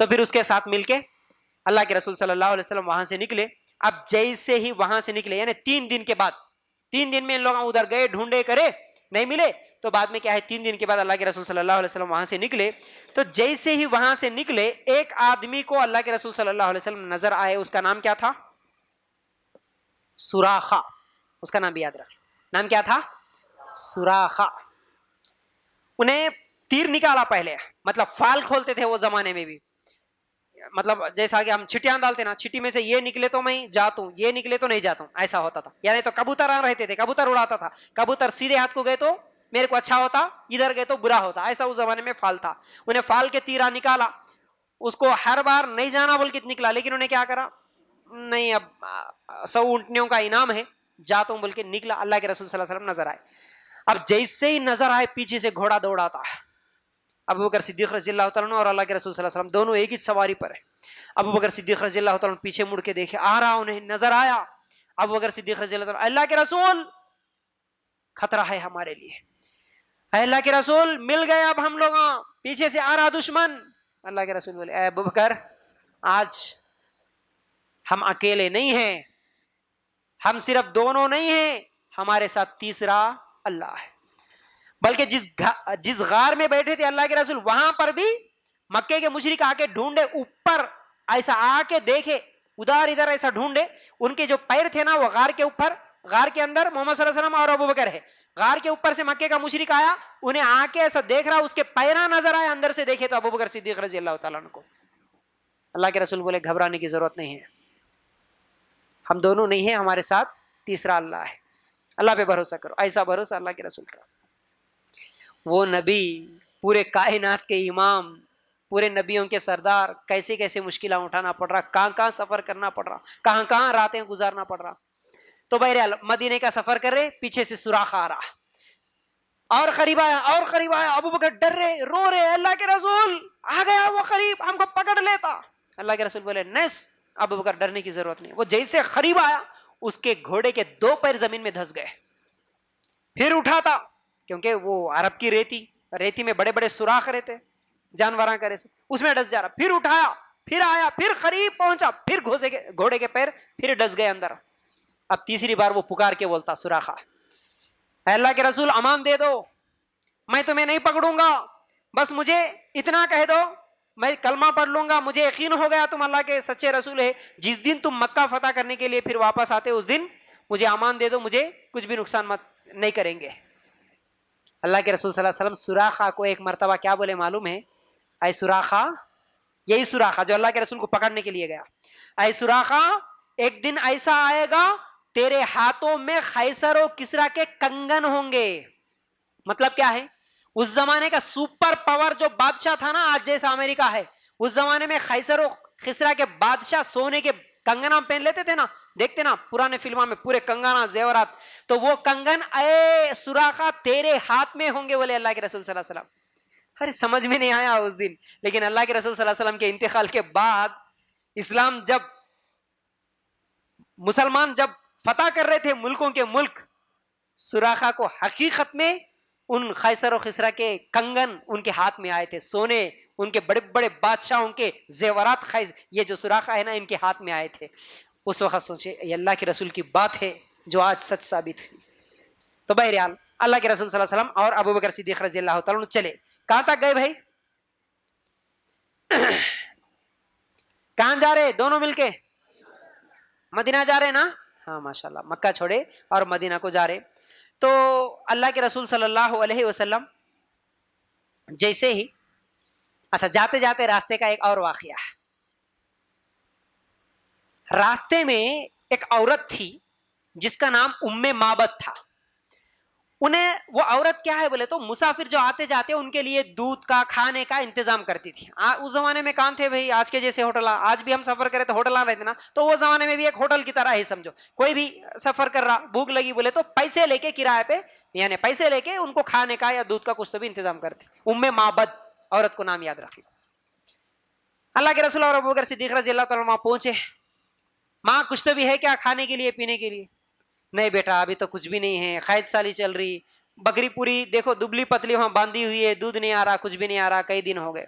تو پھر اس کے ساتھ مل کے اللہ کے رسول صلی اللہ علیہ وسلم وہاں سے نکلے. اب جیسے ہی وہاں سے نکلے یعنی 3 دن کے بعد, 3 دن میں ان لوگ ادھر گئے ڈھونڈے کرے نہیں ملے, تو بعد میں کیا ہے 3 دن کے بعد اللہ کے رسول صلی اللہ علیہ وسلم وہاں سے نکلے. تو جیسے ہی وہاں سے نکلے ایک آدمی کو اللہ کے رسول صلی اللہ علیہ وسلم نظر آئے, اس کا نام کیا تھا؟ سراخا. اس کا نام بھی یاد رکھ, نام کیا تھا؟ سراخا. انہیں تیر نکالا پہلے, مطلب فال کھولتے تھے وہ زمانے میں بھی, مطلب جیسا کہ ہم چھٹیاں ڈالتے نا, چھٹی میں سے یہ نکلے تو میں جاتا ہوں, یہ نکلے تو نہیں جاتا ہوں, ایسا ہوتا تھا. یعنی تو کبوتر رہتے تھے, کبوتر اڑاتا تھا, کبوتر سیدھے ہاتھ کو گئے تو میرے کو اچھا ہوتا, ادھر گئے تو برا ہوتا, ایسا اس زمانے میں فال تھا. انہیں فال کے تیرا نکالا, اس کو ہر بار نہیں جانا بول کے نکلا, لیکن انہیں کیا کرا, نہیں اب 100 اونٹنیوں کا انعام ہے, جاتا ہوں بول کے نکلا. اللہ کے رسول صلی اللہ علیہ وسلم نظر آئے. اب جیسے ہی نظر آئے پیچھے سے گھوڑا دوڑاتا ہے. ابو بکر صدیق رضی اللہ تعالیٰ عنہ اور اللہ کے رسول صلی اللہ علیہ وسلم دونوں ایک ہی سواری پر ہے. ابو بکر صدیق رضی اللہ تعالیٰ عنہ پیچھے مڑ کے دیکھے, آ رہا, انہیں نظر آیا. ابو بکر صدیق رضی اللہ تعالیٰ عنہ, اللہ کے رسول خطرہ ہے ہمارے لیے, اللہ کے رسول مل گئے اب ہم لوگ, پیچھے سے آ رہا دشمن. اللہ کے رسول بولے, اے ابو بکر آج ہم اکیلے نہیں ہیں, ہم صرف دونوں نہیں ہیں, ہمارے ساتھ تیسرا اللہ ہے. بلکہ جس غار میں بیٹھے تھے اللہ کے رسول, وہاں پر بھی مکے کے مشرک آ کے ڈھونڈے, اوپر ایسا آ کے دیکھے, ادھر ادھر ایسا ڈھونڈے, ان کے جو پیر تھے نا وہ غار کے اوپر, غار کے اندر محمد صلی اللہ علیہ وسلم اور ابو بکر ہے, غار کے اوپر سے مکے کا مشرک آیا, انہیں آ کے ایسا دیکھ رہا, اس کے پیرا نظر آئے, اندر سے دیکھے تو ابو بکر صدیق رضی اللہ تعالیٰ عنہ کو. اللہ کے رسول بولے گھبرانے کی ضرورت نہیں ہے, ہم دونوں نہیں ہیں, ہمارے ساتھ تیسرا اللہ ہے, اللہ پہ بھروسہ کرو. ایسا بھروسہ اللہ کے رسول کا. وہ نبی, پورے کائنات کے امام, پورے نبیوں کے سردار, کیسے کیسے مشکلیں اٹھانا پڑ رہا, کہاں کہاں سفر کرنا پڑ رہا, کہاں کہاں راتیں گزارنا پڑ رہا. تو بہرحال مدینے کا سفر کر رہے, پیچھے سے سوراخ آ رہا, اور قریب آیا اور قریب آیا. ابو بکر ڈر رہے, رو رہے, اللہ کے رسول آ گیا وہ قریب, ہم کو پکڑ لیتا. اللہ کے رسول بولے نہیں ابو بکر ڈرنے کی ضرورت نہیں. وہ جیسے قریب آیا, اس کے گھوڑے کے 2 پیر زمین میں دھس گئے. پھر اٹھاتا, کیونکہ وہ عرب کی ریتی میں بڑے بڑے سوراخ رہتے جانوراں کرے سے, اس میں ڈس جا رہا. پھر اٹھایا, پھر آیا, پھر قریب پہنچا, پھر گھوڑے کے پیر پھر ڈس گئے اندر. اب تیسری بار وہ پکار کے بولتا سوراخا, اے اللہ کے رسول امان دے دو, میں تمہیں نہیں پکڑوں گا, بس مجھے اتنا کہہ دو, میں کلمہ پڑھ لوں گا, مجھے یقین ہو گیا تم اللہ کے سچے رسول ہے. جس دن تم مکہ فتح کرنے کے لیے پھر واپس آتے, اس دن مجھے امان دے دو, مجھے کچھ بھی نقصان مت نہیں کریں گے. اللہ کے رسول صلی اللہ علیہ وسلم سوراخا کو ایک مرتبہ کیا بولے معلوم ہے؟ اے سوراخا, یہی سوراخا جو اللہ کے رسول کو پکڑنے کے لیے گیا, اے سوراخا ایک دن ایسا آئے گا تیرے ہاتھوں میں خیسر و کسرا کے کنگن ہوں گے. مطلب کیا ہے, اس زمانے کا سپر پاور جو بادشاہ تھا نا, آج جیسا امریکہ ہے, اس زمانے میں خیسر و کسرا کے بادشاہ سونے کے کنگنا پہن لیتے تھے نا, دیکھتے نا پرانے فلموں میں پورے کنگنا زیورات, تو وہ کنگن اے سوراخا تیرے ہاتھ میں ہوں گے بولے اللہ کے رسول صلی اللہ علیہ وسلم. ارے سمجھ میں نہیں آیا اس دن, لیکن اللہ کے رسول صلی اللہ علیہ وسلم کے انتقال کے بعد اسلام جب مسلمان جب فتح کر رہے تھے ملکوں کے ملک, سوراخا کو حقیقت میں ان خیسر و خسرا کے کنگن ان کے ہاتھ میں آئے تھے, سونے ان کے بڑے بڑے بادشاہوں کے زیورات یہ جو سوراخا ہے نا ان کے ہاتھ میں آئے تھے. اس وقت سوچے یہ اللہ کے رسول کی بات ہے جو آج سچ ثابت ہوئی. تو بہرحال اللہ کے رسول صلی اللہ علیہ وسلم اور ابو بکر صدیق رضی اللہ تعالیٰ عنہ چلے. کہاں تک گئے بھائی؟ کہاں جا رہے دونوں مل کے؟ مدینہ جا رہے نا, ہاں ماشاءاللہ, مکہ چھوڑے اور مدینہ کو جا رہے. تو اللہ کے رسول صلی اللہ علیہ وسلم جیسے ہی, اچھا جاتے جاتے راستے کا ایک اور واقعہ, راستے میں ایک عورت تھی جس کا نام ام معبد تھا. انہیں وہ عورت کیا ہے بولے تو مسافر جو آتے جاتے ان کے لیے دودھ کا کھانے کا انتظام کرتی تھی. اس زمانے میں کہاں تھے بھائی آج کے جیسے ہوٹل, آج بھی ہم سفر کرے تو ہوٹل رہتے نا, تو وہ زمانے میں بھی ایک ہوٹل کی طرح ہی سمجھو. کوئی بھی سفر کر رہا, بھوک لگی بولے تو پیسے لے کے کرائے پہ, یعنی پیسے لے کے ان کو کھانے کا یا دودھ کا کچھ تو بھی انتظام کرتی. ام معبد عورت کو نام یاد رکھ لو. اللہ کے رسول اور ابو بکر صدیق رضی اللہ تعالیٰ عنہ پہنچے. ماں کچھ تو بھی ہے کیا کھانے کے لیے پینے کے لیے؟ نہیں بیٹا ابھی تو کچھ بھی نہیں ہے, قید سالی چل رہی, بکری پوری دیکھو دبلی پتلی وہاں باندھی ہوئی ہے, دودھ نہیں آ رہا, کچھ بھی نہیں آ رہا, کئی دن ہو گئے.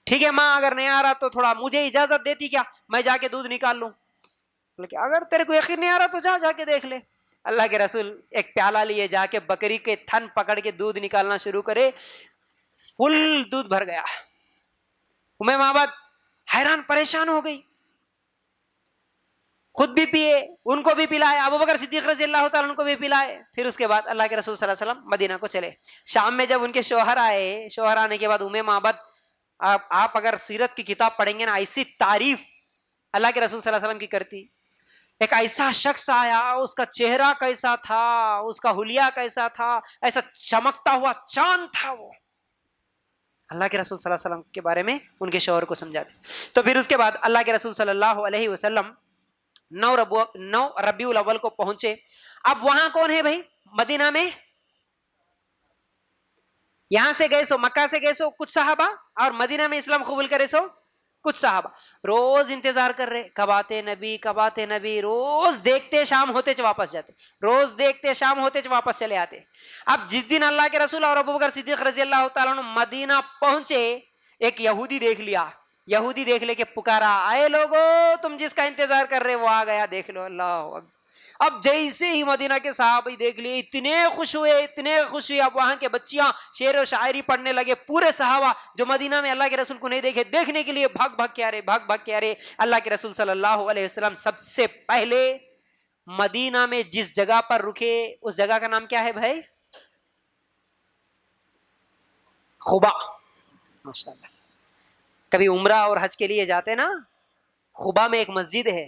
ٹھیک ہے ماں اگر نہیں آ رہا تو تھوڑا مجھے اجازت دیتی کیا, میں جا کے دودھ نکال لوں. لیکن اگر تیرے کو یقین نہیں آ رہا تو جا کے دیکھ لے. اللہ کے رسول ایک پیالہ لیے جا کے بکری کے تھن پکڑ کے دودھ نکالنا شروع کرے, فل دودھ بھر گیا. ام معبد حیران پریشان ہو گئی, خود بھی پیے, ان کو بھی پلائے, ابو بکر صدیق رضی اللہ تعالیٰ عنہ کو بھی پلائے. پھر اس کے بعد اللہ کے رسول صلی اللہ علیہ وسلم مدینہ کو چلے. شام میں جب ان کے شوہر آئے, شوہر آنے کے بعد ام معبد, آپ اگر سیرت کی کتاب پڑھیں گے نا, ایسی تعریف اللہ کے رسول صلی اللہ علیہ وسلم کی کرتی. ایک ایسا شخص آیا, اس کا چہرہ کیسا تھا, اس کا حلیہ کیسا تھا, ایسا چمکتا ہوا چاند تھا وہ. اللہ کے رسول صلی اللہ علیہ وسلم کے بارے میں ان کے شوہر کو سمجھاتے. تو پھر اس کے بعد اللہ کے رسول صلی اللہ علیہ وسلم 9 ربیع الاول کو پہنچے. اب وہاں کون ہے بھائی مدینہ میں؟ یہاں سے گئے سو, مکہ سے گئے سو کچھ صحابہ, اور مدینہ میں اسلام قبول کرے سو کچھ صحابہ. روز انتظار کر رہے, کب آتے نبی, کب آتے نبی. روز دیکھتے شام ہوتے واپس جاتے, روز دیکھتے شام ہوتے واپس چلے آتے. اب جس دن اللہ کے رسول اور ابو بکر صدیق رضی اللہ تعالیٰ عنہ مدینہ پہنچے, ایک یہودی دیکھ لیا. یہودی دیکھ لے کے پکارا, آئے لوگو تم جس کا انتظار کر رہے وہ آ گیا, دیکھ لو. اللہ اکبر. اب جیسے ہی مدینہ کے صحابہ دیکھ لیے, اتنے خوش ہوئے, اتنے خوش ہوئے. اب وہاں کے بچیاں شعر و شاعری پڑھنے لگے. پورے صحابہ جو مدینہ میں اللہ کے رسول کو نہیں دیکھے, دیکھنے کے لیے بھاگ بھاگ کے آ رہے, بھاگ بھاگ کے آ رہے. اللہ کے رسول صلی اللہ علیہ وسلم سب سے پہلے مدینہ میں جس جگہ پر رکے, اس جگہ کا نام کیا ہے بھائی؟ خبا. ماشاءاللہ. کبھی عمرہ اور حج کے لیے جاتے نا, خبا میں ایک مسجد ہے,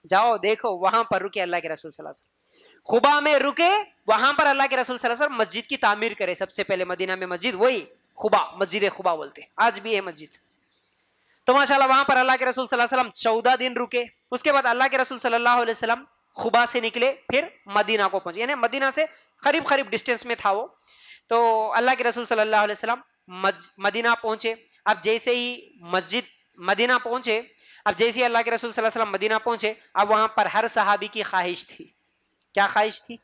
جاؤ دیکھو, وہاں پر رکے اللہ کے رسول صلی اللہ علیہ وسلم. خبا میں رکے, وہاں پر اللہ کے رسول صلی اللہ علیہ وسلم مسجد کی تعمیر کرے. سب سے پہلے مدینہ میں مسجد وہی خبا, مسجد خبا بولتے, آج بھی ہے مسجد. تو ماشاءاللہ وہاں پر اللہ کے رسول صلی اللہ علیہ وسلم 14 دن رکے. اس کے بعد اللہ کے رسول صلی اللہ علیہ وسلم خبا سے نکلے, پھر مدینہ کو پہنچے. یعنی مدینہ سے قریب قریب ڈسٹینس میں تھا وہ. تو اللہ کے رسول صلی اللہ علیہ وسلم مدینہ پہنچے. اب جیسے ہی مسجد مدینہ پہنچے, اب جیسے اللہ کے رسول صلی اللہ علیہ وسلم مدینہ پہنچے, اب وہاں پر ہر صحابی کی خواہش تھی. کیا خواہش تھی؟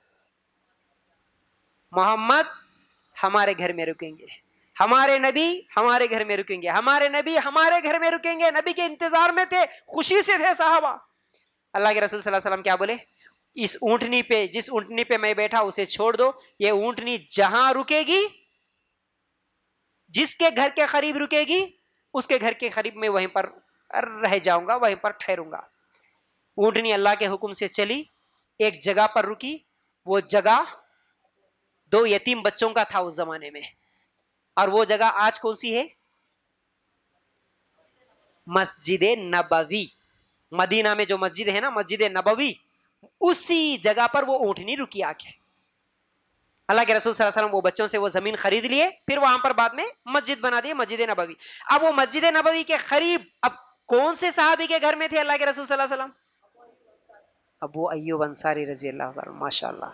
محمد ہمارے گھر میں رکیں گے, ہمارے نبی ہمارے گھر میں رکیں گے, ہمارے نبی ہمارے گھر میں رکیں گے. نبی کے انتظار میں تھے, خوشی سے تھے صحابہ. اللہ کے رسول صلی اللہ علیہ وسلم کیا بولے؟ اس اونٹنی پہ, جس اونٹنی پہ میں بیٹھا اسے چھوڑ دو. یہ اونٹنی جہاں رکے گی, جس کے گھر کے قریب رکے گی, اس کے گھر کے قریب میں وہیں پر رہ جاؤں گا, وہیں پر ٹھہروں گا. اونٹنی اللہ کے حکم سے چلی, ایک جگہ پر رکی. وہ جگہ 2 یتیم بچوں کا تھا اس زمانے میں, اور وہ جگہ آج کون سی ہے؟ مسجد نبوی. مدینہ میں جو مسجد ہے نا, مسجد نبوی, اسی جگہ پر وہ اونٹنی رکی آ کے. اللہ کے رسول صلی اللہ علیہ وسلم وہ بچوں سے وہ زمین خرید لیے, پھر وہاں پر بعد میں مسجد بنا دی, مسجد نبوی. اب وہ مسجد نبوی کے قریب اب کون سے صحابی کے گھر میں تھے اللہ کے رسول صلی اللہ علیہ وسلم؟ ابو ایوب انصاری رضی اللہ عنہ. ماشاء اللہ,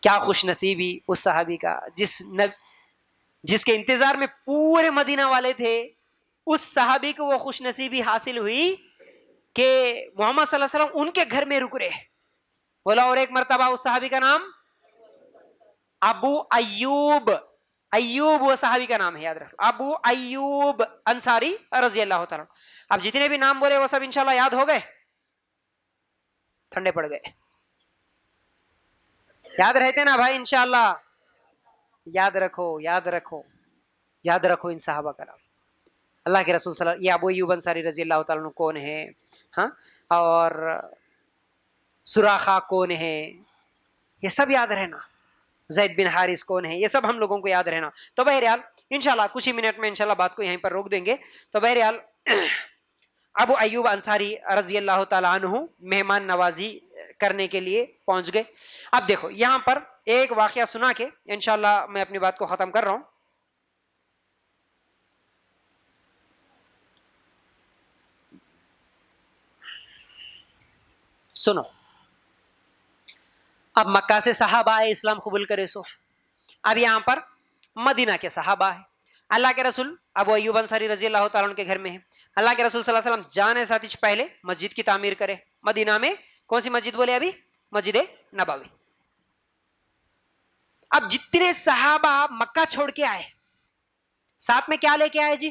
کیا خوش نصیبی اس صحابی کا, جس کے انتظار میں پورے مدینہ والے تھے. اس صحابی کو وہ خوش نصیبی حاصل ہوئی کہ محمد صلی اللہ علیہ وسلم ان کے گھر میں رک رہے. بولا, اور ایک مرتبہ اس صحابی کا نام ابو ایوب. ایوب وہ صحابی کا نام ہے, یاد رکھو, ابو ایوب انصاری رضی اللہ تعالیٰ. اب جتنے بھی نام بولے وہ سب انشاءاللہ یاد ہو گئے, ٹھنڈے پڑ گئے, یاد رہتے نا بھائی انشاءاللہ. یاد رکھو, یاد رکھو, یاد رکھو ان صحابہ کا نام. اللہ کے رسول صلی اللہ علیہ وسلم, یہ ابو ایوب انصاری رضی اللہ تعالیٰ عنہ کون ہے, ہاں, اور سراخا کون ہے, یہ سب یاد رہنا. زید بن حارث کون ہے, یہ سب ہم لوگوں کو یاد رہنا. تو بہرحال انشاءاللہ کچھ ہی منٹ میں انشاءاللہ بات کو یہیں پر روک دیں گے. تو بہرحال ابو ایوب انصاری رضی اللہ تعالیٰ عنہ مہمان نوازی کرنے کے لیے پہنچ گئے. اب دیکھو یہاں پر ایک واقعہ سنا کے انشاءاللہ میں اپنی بات کو ختم کر رہا ہوں. سنو, اب مکہ سے صحابہ آئے, اسلام قبول کرے سو. اب یہاں پر مدینہ کے صحابہ ہیں. اللہ کے رسول ابو ایوب انصاری رضی اللہ تعالیٰ عنہ کے گھر میں ہیں. اللہ کے رسول صلی اللہ علیہ وسلم جانے ساتھ پہلے مسجد کی تعمیر کرے. مدینہ میں کون سی مسجد بولے ابھی؟ مسجد نبوی. اب جتنے صحابہ مکہ چھوڑ کے آئے, ساتھ میں کیا لے کے آئے جی؟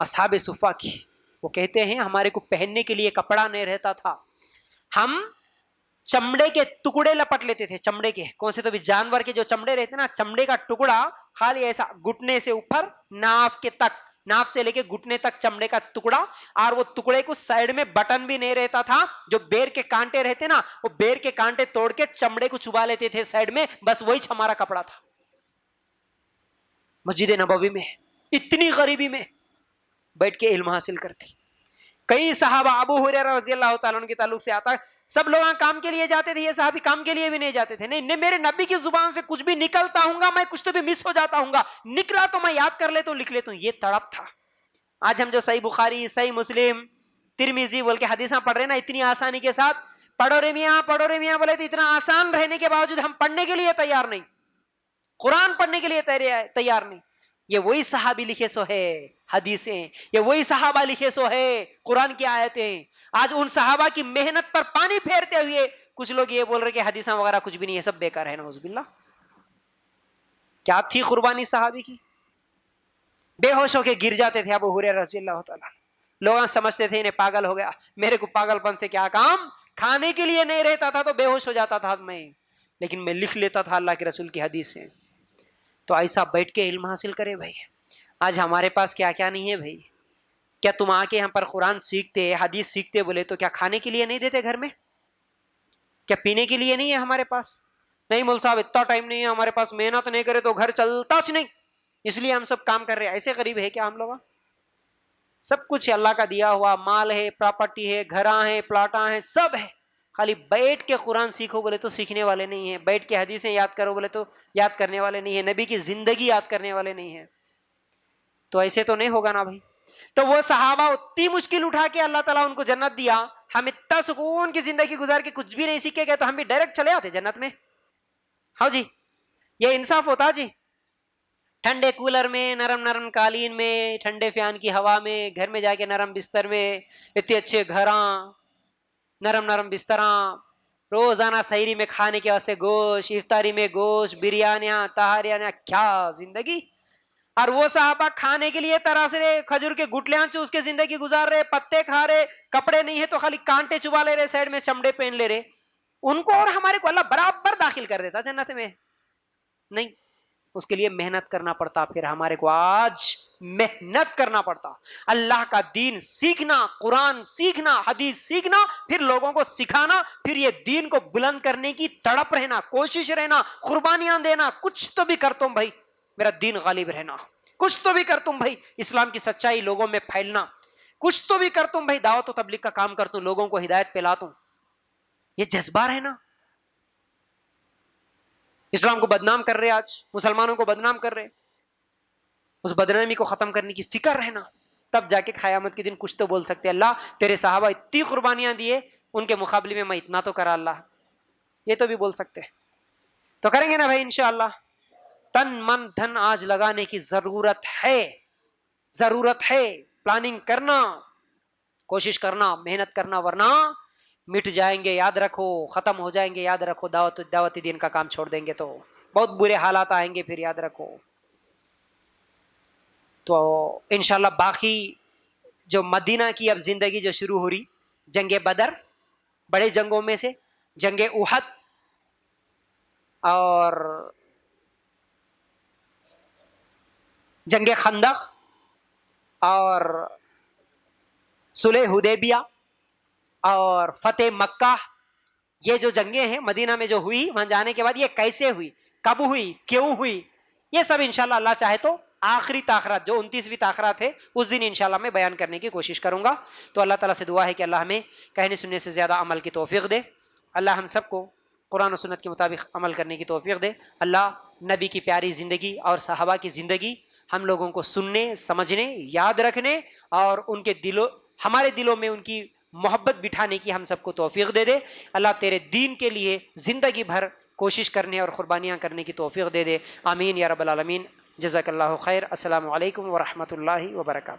اصحاب صفہ کی. وہ کہتے ہیں ہمارے کو پہننے کے لیے کپڑا نہیں رہتا تھا, ہم چمڑے کے ٹکڑے لپٹ لیتے تھے, چمڑے کے کون سے تو بھی جانور کے جو چمڑے رہتے نا, چمڑے کا ٹکڑا خالی ایسا گھٹنے سے اوپر ناف کے تک, ناف سے لے کے گھٹنے تک چمڑے کا ٹکڑا, اور وہ ٹکڑے کو سائیڈ میں بٹن بھی نہیں رہتا تھا, جو بیر کے کانٹے رہتے نا وہ بیر کے کانٹے توڑ کے چمڑے کو چبا لیتے تھے سائیڈ میں, بس وہی ہمارا کپڑا تھا. مسجد نبوی میں اتنی غریبی میں بیٹھ کے علم حاصل کرتی. کئی صحابہ, ابو ہریرہ رضی اللہ تعالیٰ عنہ کے تعلق سے آتا ہے, سب لوگ کام کے لیے جاتے تھے, یہ صحابی کام کے لیے بھی نہیں جاتے تھے. نہیں, میرے نبی کی زبان سے کچھ بھی نکلتا ہوں گا, میں کچھ تو بھی مس ہو جاتا ہوں گا, نکلا تو میں یاد کر لیتا ہوں, لکھ لیتا ہوں. یہ تڑپ تھا. آج ہم جو صحیح بخاری, صحیح مسلم, ترمذی بول کے حدیثاں پڑھ رہے ہیں نا اتنی آسانی کے ساتھ, پڑھو رے میاں بولے تو اتنا آسان رہنے کے باوجود ہم پڑھنے کے لیے تیار نہیں, قرآن پڑھنے کے لیے تیار نہیں. یہ وہی صحابی لکھے سو ہے حدیثیں, یہ وہی صحابہ لکھے سو ہے قرآن کی آیتیں. آج ان صحابہ کی محنت پر پانی پھیرتے ہوئے کچھ لوگ یہ بول رہے کہ حدیثاں وغیرہ کچھ بھی نہیں ہے, سب بیکار ہے. نعوذ باللہ. کیا تھی قربانی صحابی کی؟ بے ہوش ہو کے گر جاتے تھے ابو ہریرہ رضی اللہ تعالیٰ. لوگ سمجھتے تھے انہیں پاگل ہو گیا, میرے کو پاگل پن سے کیا کام, کھانے کے لیے نہیں رہتا تھا تو بے ہوش ہو جاتا تھا میں, لیکن میں لکھ لیتا تھا اللہ کے رسول کی حدیثیں. تو ایسا بیٹھ کے علم حاصل کرے بھائی. آج ہمارے پاس کیا کیا نہیں ہے بھائی. کیا تم آ کے یہاں پر قرآن سیکھتے, حدیث سیکھتے بولے تو کیا کھانے کے لیے نہیں دیتے گھر میں؟ کیا پینے کے لیے نہیں ہے ہمارے پاس؟ نہیں مول صاحب اتنا ٹائم نہیں ہے ہمارے پاس, محنت نہیں کرے تو گھر چلتا نہیں, اس لیے ہم سب کام کر رہے ہیں. ایسے غریب ہے کیا ہم لوگ؟ سب کچھ اللہ کا دیا ہوا مال ہے, پراپرٹی ہے, گھراں ہیں, پلاٹاں ہیں, سب ہے. خالی بیٹھ کے قرآن سیکھو بولے تو سیکھنے والے نہیں ہیں, بیٹھ کے حدیثیں یاد کرو بولے تو یاد کرنے والے نہیں ہیں, نبی کی زندگی یاد کرنے والے نہیں ہیں. تو ایسے تو نہیں ہوگا نا بھائی. تو وہ صحابہ اتنی مشکل اٹھا کے اللہ تعالیٰ ان کو جنت دیا, ہم اتنا سکون کی زندگی گزار کے کچھ بھی نہیں سیکھے گئے تو ہم بھی ڈائریکٹ چلے آتے جنت میں. ہاں جی, یہ انصاف ہوتا جی؟ ٹھنڈے کولر میں, نرم نرم قالین میں, ٹھنڈے فیان کی ہوا میں, گھر میں جا کے نرم بستر میں, اتنے اچھے گھراں, نرم نرم بستراں, روزانہ سحری میں کھانے کے واسطے گوشت, افطاری میں گوشت, بریانیاں, تہاریاں, کیا زندگی. اور وہ صحابہ کھانے کے لیے تراس رہے, کھجور کے گٹلیاں چوس کے زندگی گزار رہے, پتے کھا رہے, کپڑے نہیں ہے تو خالی کانٹے چبا لے رہے, سائڈ میں چمڑے پہن لے رہے. ان کو اور ہمارے کو اللہ برابر داخل کر دیتا جنت میں. نہیں, اس کے لیے محنت کرنا پڑتا. پھر ہمارے کو آج محنت کرنا پڑتا, اللہ کا دین سیکھنا, قرآن سیکھنا, حدیث سیکھنا, پھر لوگوں کو سکھانا, پھر یہ دین کو بلند کرنے کی تڑپ رہنا, کوشش رہنا, قربانیاں دینا. کچھ تو بھی کر تم بھائی, میرا دین غالب رہنا. کچھ تو بھی کر تم بھائی, اسلام کی سچائی لوگوں میں پھیلنا. کچھ تو بھی کر تم بھائی, دعوت و تبلیغ کا کام کر تم, لوگوں کو ہدایت پہ لا تم. یہ جذبہ رہنا. اسلام کو بدنام کر رہے, آج مسلمانوں کو بدنام کر رہے, اس بدنامی کو ختم کرنے کی فکر رہنا. تب جا کے قیامت کے دن کچھ تو بول سکتے, اللہ تیرے صحابہ اتنی قربانیاں دیے, ان کے مقابلے میں اتنا تو کرا اللہ. یہ تو بھی بول سکتے. تو کریں گے نا بھائی انشاءاللہ. تن من دھن آج لگانے کی ضرورت ہے. پلاننگ کرنا, کوشش کرنا, محنت کرنا, ورنہ مٹ جائیں گے یاد رکھو, ختم ہو جائیں گے یاد رکھو. دعوتی دین کا کام چھوڑ دیں گے تو بہت برے حالات آئیں گے پھر, یاد رکھو. تو انشاءاللہ باقی جو مدینہ کی اب زندگی جو شروع ہو رہی, جنگ بدر, بڑے جنگوں میں سے جنگ احد, اور جنگ خندق, اور صلح حدیبیہ, اور فتح مکہ, یہ جو جنگیں ہیں مدینہ میں جو ہوئی, وہاں جانے کے بعد یہ کیسے ہوئی, کب ہوئی, کیوں ہوئی, یہ سب انشاءاللہ اللہ چاہے تو آخری تاخرات جو 29ویں تاخرات ہے اس دن انشاءاللہ میں بیان کرنے کی کوشش کروں گا. تو اللہ تعالیٰ سے دعا ہے کہ اللہ ہمیں کہنے سننے سے زیادہ عمل کی توفیق دے. اللہ ہم سب کو قرآن و سنت کے مطابق عمل کرنے کی توفیق دے. اللہ نبی کی پیاری زندگی اور صحابہ کی زندگی ہم لوگوں کو سننے, سمجھنے, یاد رکھنے, اور ان کے ہمارے دلوں میں ان کی محبت بٹھانے کی ہم سب کو توفیق دے دے. اللہ تیرے دین کے لیے زندگی بھر کوشش کرنے اور قربانیاں کرنے کی توفیق دے دے. آمین یا رب العالمین. جزاک اللہ خیر. السلام علیکم ورحمۃ اللہ وبرکاتہ.